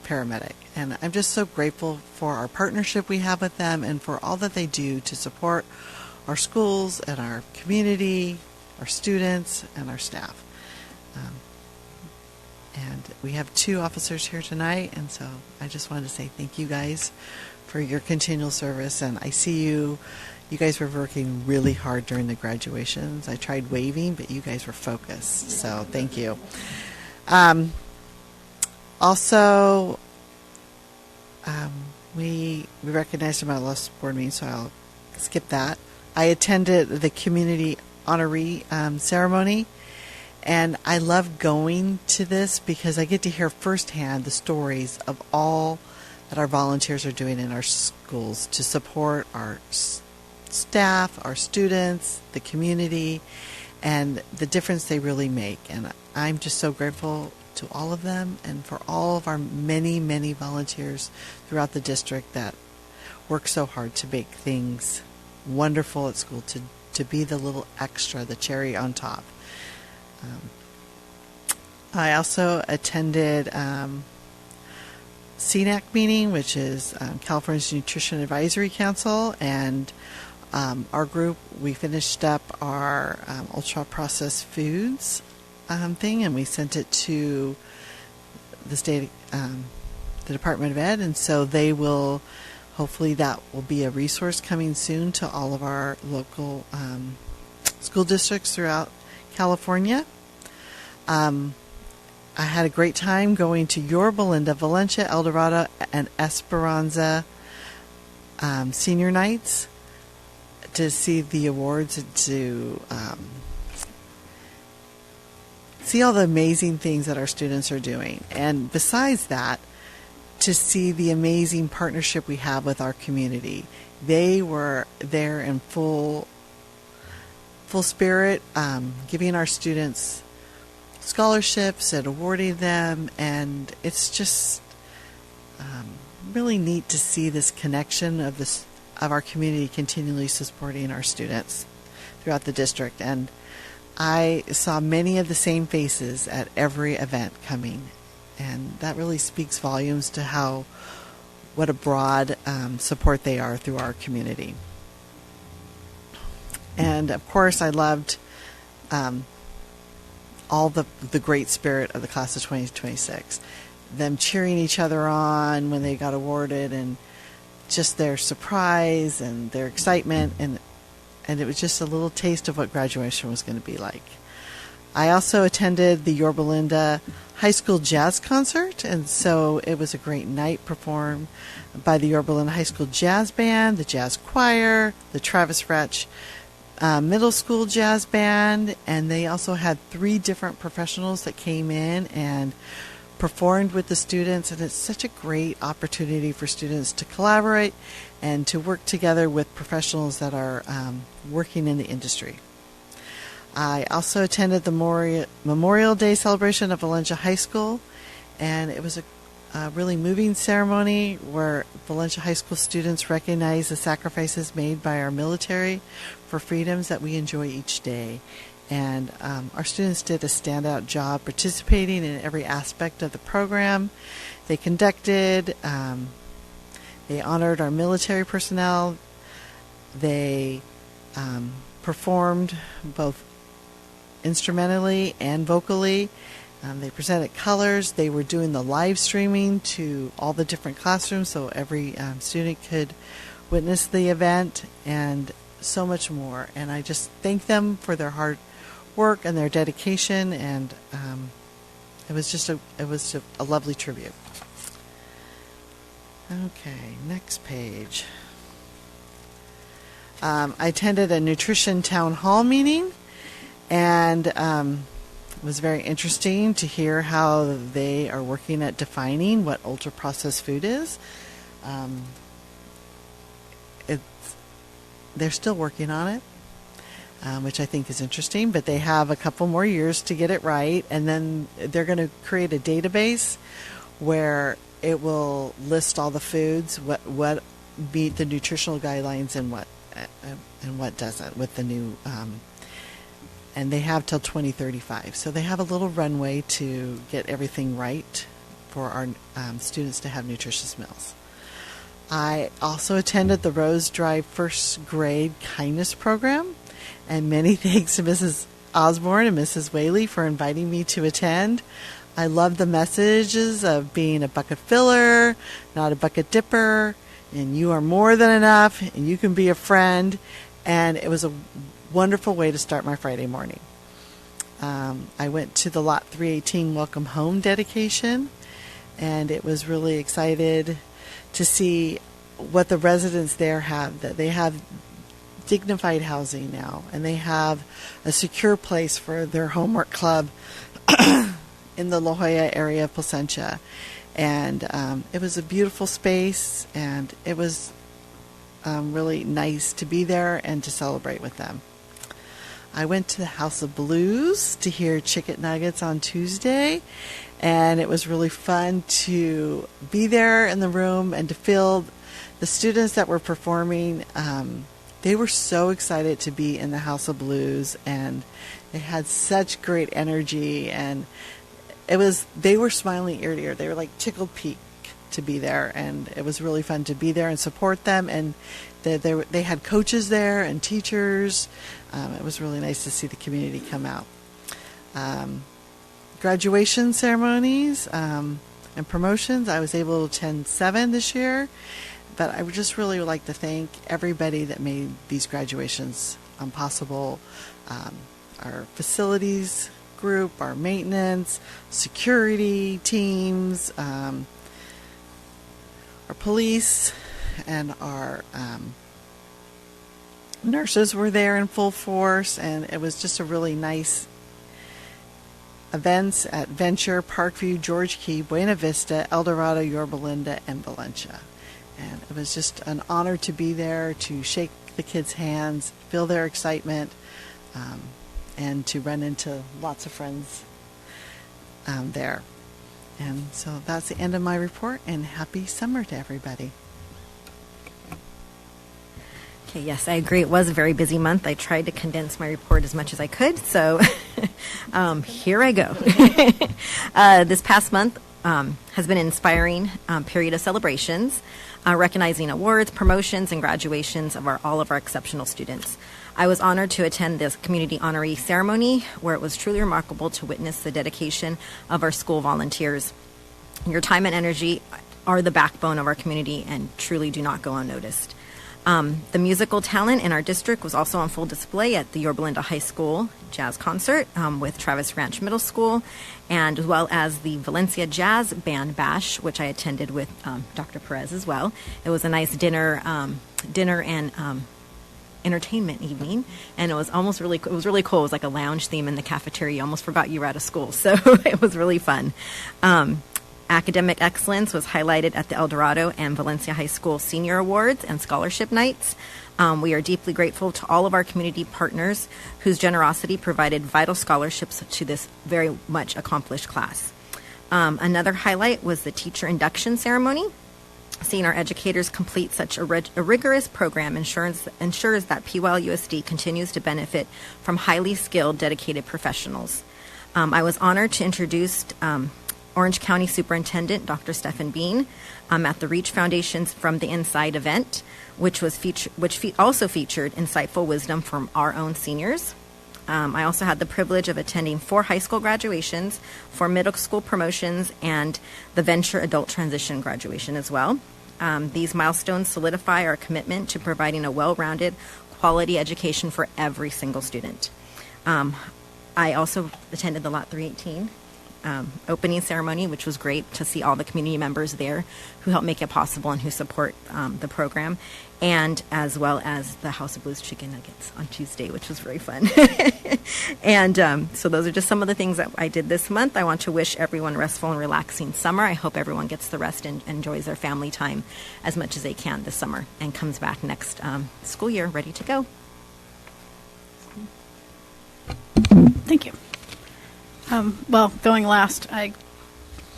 paramedic. And I'm just so grateful for our partnership we have with them and for all that they do to support our schools and our community, our students, and our staff. And we have 2 officers here tonight, and so I just wanted to say thank you guys for your continual service. And I see you guys were working really hard during the graduations. I tried waving, but you guys were focused, so thank you. Also, we recognized them at our last board meeting, so I'll skip that. I attended the community honoree ceremony, And I love going to this because I get to hear firsthand the stories of all that our volunteers are doing in our schools to support our staff, our students, the community, and the difference they really make. And I'm just so grateful to all of them and for all of our many, many volunteers throughout the district that work so hard to make things wonderful at school, to be the little extra, the cherry on top. I also attended CNAC meeting, which is California's Nutrition Advisory Council, and our group, we finished up our ultra-processed foods thing, and we sent it to the state, the Department of Ed, and so they will, hopefully that will be a resource coming soon to all of our local school districts throughout California. I had a great time going to Yorba Linda, Valencia, El Dorado, and Esperanza senior nights to see the awards and to see all the amazing things that our students are doing. And besides that, to see the amazing partnership we have with our community. They were there in full spirit, giving our students scholarships and awarding them, and it's just really neat to see this connection of our community continually supporting our students throughout the district. And I saw many of the same faces at every event coming, and that really speaks volumes to what a broad support they are through our community. And of course, I loved all the great spirit of the class of 2026, them cheering each other on when they got awarded, and just their surprise and their excitement, and it was just a little taste of what graduation was going to be like. I also attended the Yorba Linda High School Jazz Concert, and so it was a great night performed by the Yorba Linda High School Jazz Band, the Jazz Choir, the Travis Fretch Middle School Jazz Band, and they also had 3 different professionals that came in and performed with the students, and it's such a great opportunity for students to collaborate and to work together with professionals that are working in the industry. I also attended the Memorial Day celebration of Valencia High School, and it was a really moving ceremony where Valencia High School students recognize the sacrifices made by our military for freedoms that we enjoy each day. And our students did a standout job participating in every aspect of the program. They conducted, they honored our military personnel, they performed both instrumentally and vocally. They presented colors. They were doing the live streaming to all the different classrooms so every student could witness the event, and so much more. And I just thank them for their hard work and their dedication, and it was a lovely tribute. Okay, next page. I attended a nutrition town hall meeting, and it was very interesting to hear how they are working at defining what ultra-processed food is. They're still working on it, which I think is interesting, but they have a couple more years to get it right, and then they're going to create a database where it will list all the foods, what meet the nutritional guidelines and what doesn't with the new and they have till 2035. So they have a little runway to get everything right for our students to have nutritious meals. I also attended the Rose Drive First Grade Kindness Program, and many thanks to Mrs. Osborne and Mrs. Whaley for inviting me to attend. I love the messages of being a bucket filler, not a bucket dipper, and you are more than enough, and you can be a friend, and it was a wonderful way to start my Friday morning. I went to the Lot 318 Welcome Home dedication, and it was really excited to see what the residents there have. That they have dignified housing now, and they have a secure place for their homework club in the La Jolla area of Placentia. And it was a beautiful space, and it was really nice to be there and to celebrate with them. I went to the House of Blues to hear Chicken Nuggets on Tuesday, and it was really fun to be there in the room and to feel the students that were performing. They were so excited to be in the House of Blues, and they had such great energy, and they were smiling ear to ear. They were like tickled pink to be there, and it was really fun to be there and support them. And they had coaches there and teachers. It was really nice to see the community come out. Graduation ceremonies and promotions, I was able to attend 7 this year, but I would just really like to thank everybody that made these graduations possible. Our facilities group, our maintenance, security teams, our police, and our nurses were there in full force, and it was just a really nice events at Venture, Parkview, George Key, Buena Vista, El Dorado, Yorba Linda, and Valencia. And it was just an honor to be there, to shake the kids' hands, feel their excitement, and to run into lots of friends there. And so that's the end of my report, and happy summer to everybody. Okay, yes, I agree. It was a very busy month. I tried to condense my report as much as I could, so here I go. This past month has been an inspiring period of celebrations, recognizing awards, promotions, and graduations of all of our exceptional students. I was honored to attend this community honoree ceremony, where it was truly remarkable to witness the dedication of our school volunteers. Your time and energy are the backbone of our community and truly do not go unnoticed. The musical talent in our district was also on full display at the Yorba Linda High School jazz concert with Travis Ranch Middle School, and as well as the Valencia Jazz Band Bash, which I attended with Dr. Perez as well. It was a nice dinner and entertainment evening, and it was really cool. It was like a lounge theme in the cafeteria. You almost forgot you were out of school, so it was really fun. Academic excellence was highlighted at the El Dorado and Valencia High School Senior Awards and Scholarship Nights. We are deeply grateful to all of our community partners whose generosity provided vital scholarships to this very much accomplished class. Another highlight was the teacher induction ceremony. Seeing our educators complete such a rigorous program ensures that PYL-USD continues to benefit from highly skilled, dedicated professionals. I was honored to introduce Orange County Superintendent Dr. Stephen Bean at the Reach Foundation's From the Inside event, which also featured insightful wisdom from our own seniors. I also had the privilege of attending 4 high school graduations, 4 middle school promotions, and the Venture Adult Transition graduation as well. These milestones solidify our commitment to providing a well-rounded, quality education for every single student. I also attended the Lot 318 opening ceremony, which was great to see all the community members there who help make it possible and who support the program, and as well as the House of Blues Chicken Nuggets on Tuesday, which was very fun. And so those are just some of the things that I did this month. I want to wish everyone a restful and relaxing summer. I hope everyone gets the rest and enjoys their family time as much as they can this summer and comes back next school year ready to go. Thank you. Well, going last, I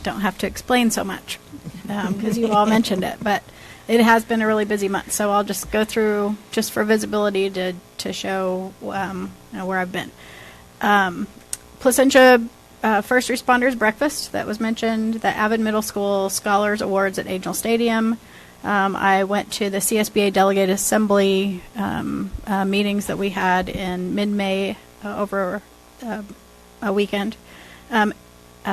don't have to explain so much because you all mentioned it, but it has been a really busy month. So I'll just go through just for visibility to show where I've been. Placentia First Responders Breakfast that was mentioned, the Avid Middle School Scholars Awards at Angel Stadium. I went to the CSBA Delegate Assembly meetings that we had in mid-May over a weekend.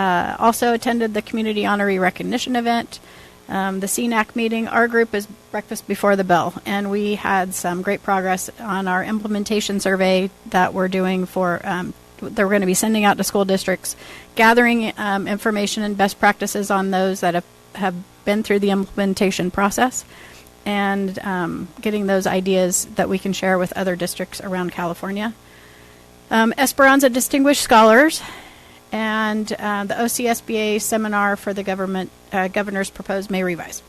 Also attended the Community Honoree Recognition event, the CNAC meeting. Our group is Breakfast Before the Bell, and we had some great progress on our implementation survey that we're doing for that we're going to be sending out to school districts, gathering information and best practices on those that have been through the implementation process, and getting those ideas that we can share with other districts around California. Esperanza Distinguished Scholars and the OCSBA seminar for the governor's proposed May revise.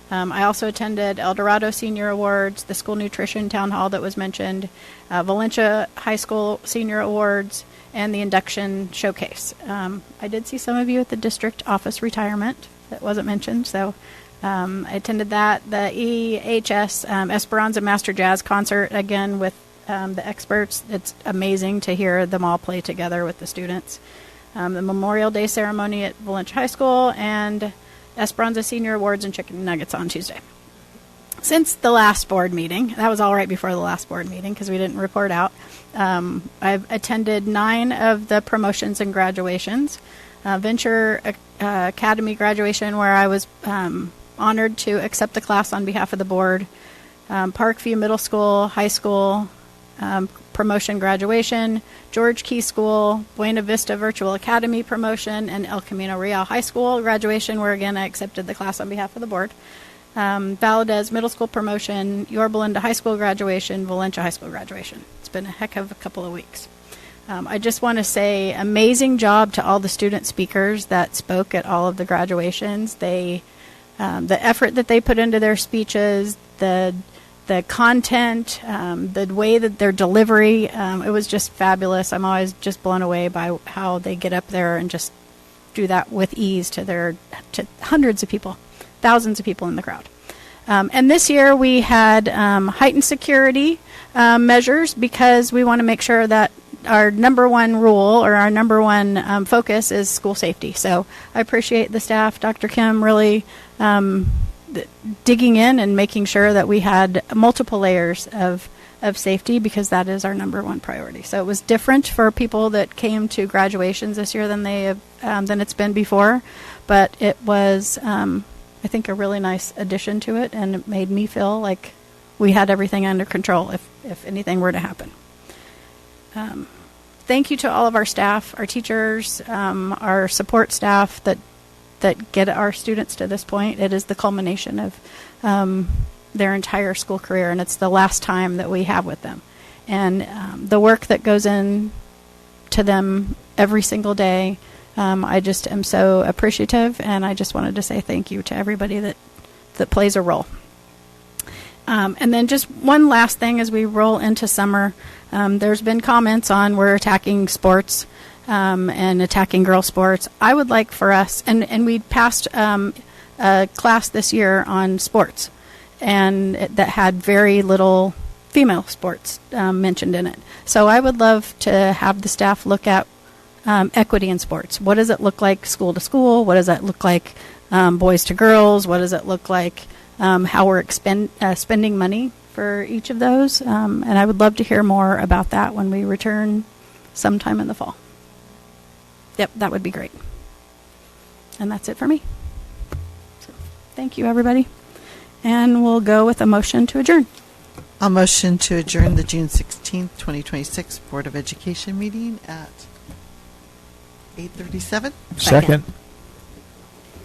I also attended El Dorado Senior Awards, the school nutrition town hall that was mentioned, Valencia High School Senior Awards, and the induction showcase. I did see some of you at the district office retirement that wasn't mentioned, so I attended that. The EHS Esperanza Master Jazz Concert, again with the experts. It's amazing to hear them all play together with the students. The Memorial Day ceremony at Valencia High School, and Esperanza Senior Awards and Chicken Nuggets on Tuesday. Since the last board meeting, that was all right before the last board meeting because we didn't report out, I've attended 9 of the promotions and graduations. Venture Academy graduation where I was honored to accept the class on behalf of the board. Parkview Middle School, High School, promotion graduation, George Key School, Buena Vista Virtual Academy promotion, and El Camino Real High School graduation, where again I accepted the class on behalf of the board. Valadez Middle School promotion, Yorba Linda High School graduation, Valencia High School graduation. It's been a heck of a couple of weeks. I just want to say amazing job to all the student speakers that spoke at all of the graduations. They, the effort that they put into their speeches, the content, the way that their delivery, it was just fabulous. I'm always just blown away by how they get up there and just do that with ease to hundreds of people, thousands of people in the crowd. And this year we had heightened security measures because we want to make sure that our number one rule or our number one focus is school safety. So I appreciate the staff, Dr. Kim, really digging in and making sure that we had multiple layers of safety because that is our number one priority. So it was different for people that came to graduations this year than it's been before, but it was I think a really nice addition to it, and it made me feel like we had everything under control if anything were to happen. Thank you to all of our staff, our teachers, our support staff that get our students to this point. It is the culmination of their entire school career, and it's the last time that we have with them. And the work that goes in to them every single day, I just am so appreciative, and I just wanted to say thank you to everybody that plays a role. And then just one last thing as we roll into summer, there's been comments on we're attacking sports and attacking girl sports. I would like for us, and we passed a class this year on sports, and that had very little female sports mentioned in it. So I would love to have the staff look at equity in sports. What does it look like school to school? What does that look like boys to girls? What does it look like how we're spending money for each of those? And I would love to hear more about that when we return sometime in the fall. Yep, that would be great. And that's it for me. So, thank you, everybody. And we'll go with a motion to adjourn. I'll motion to adjourn the June 16th, 2026 Board of Education meeting at 8:37. Second.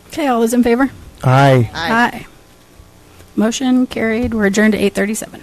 Okay, all those in favor? Aye. Aye. Motion carried. We're adjourned at 8:37.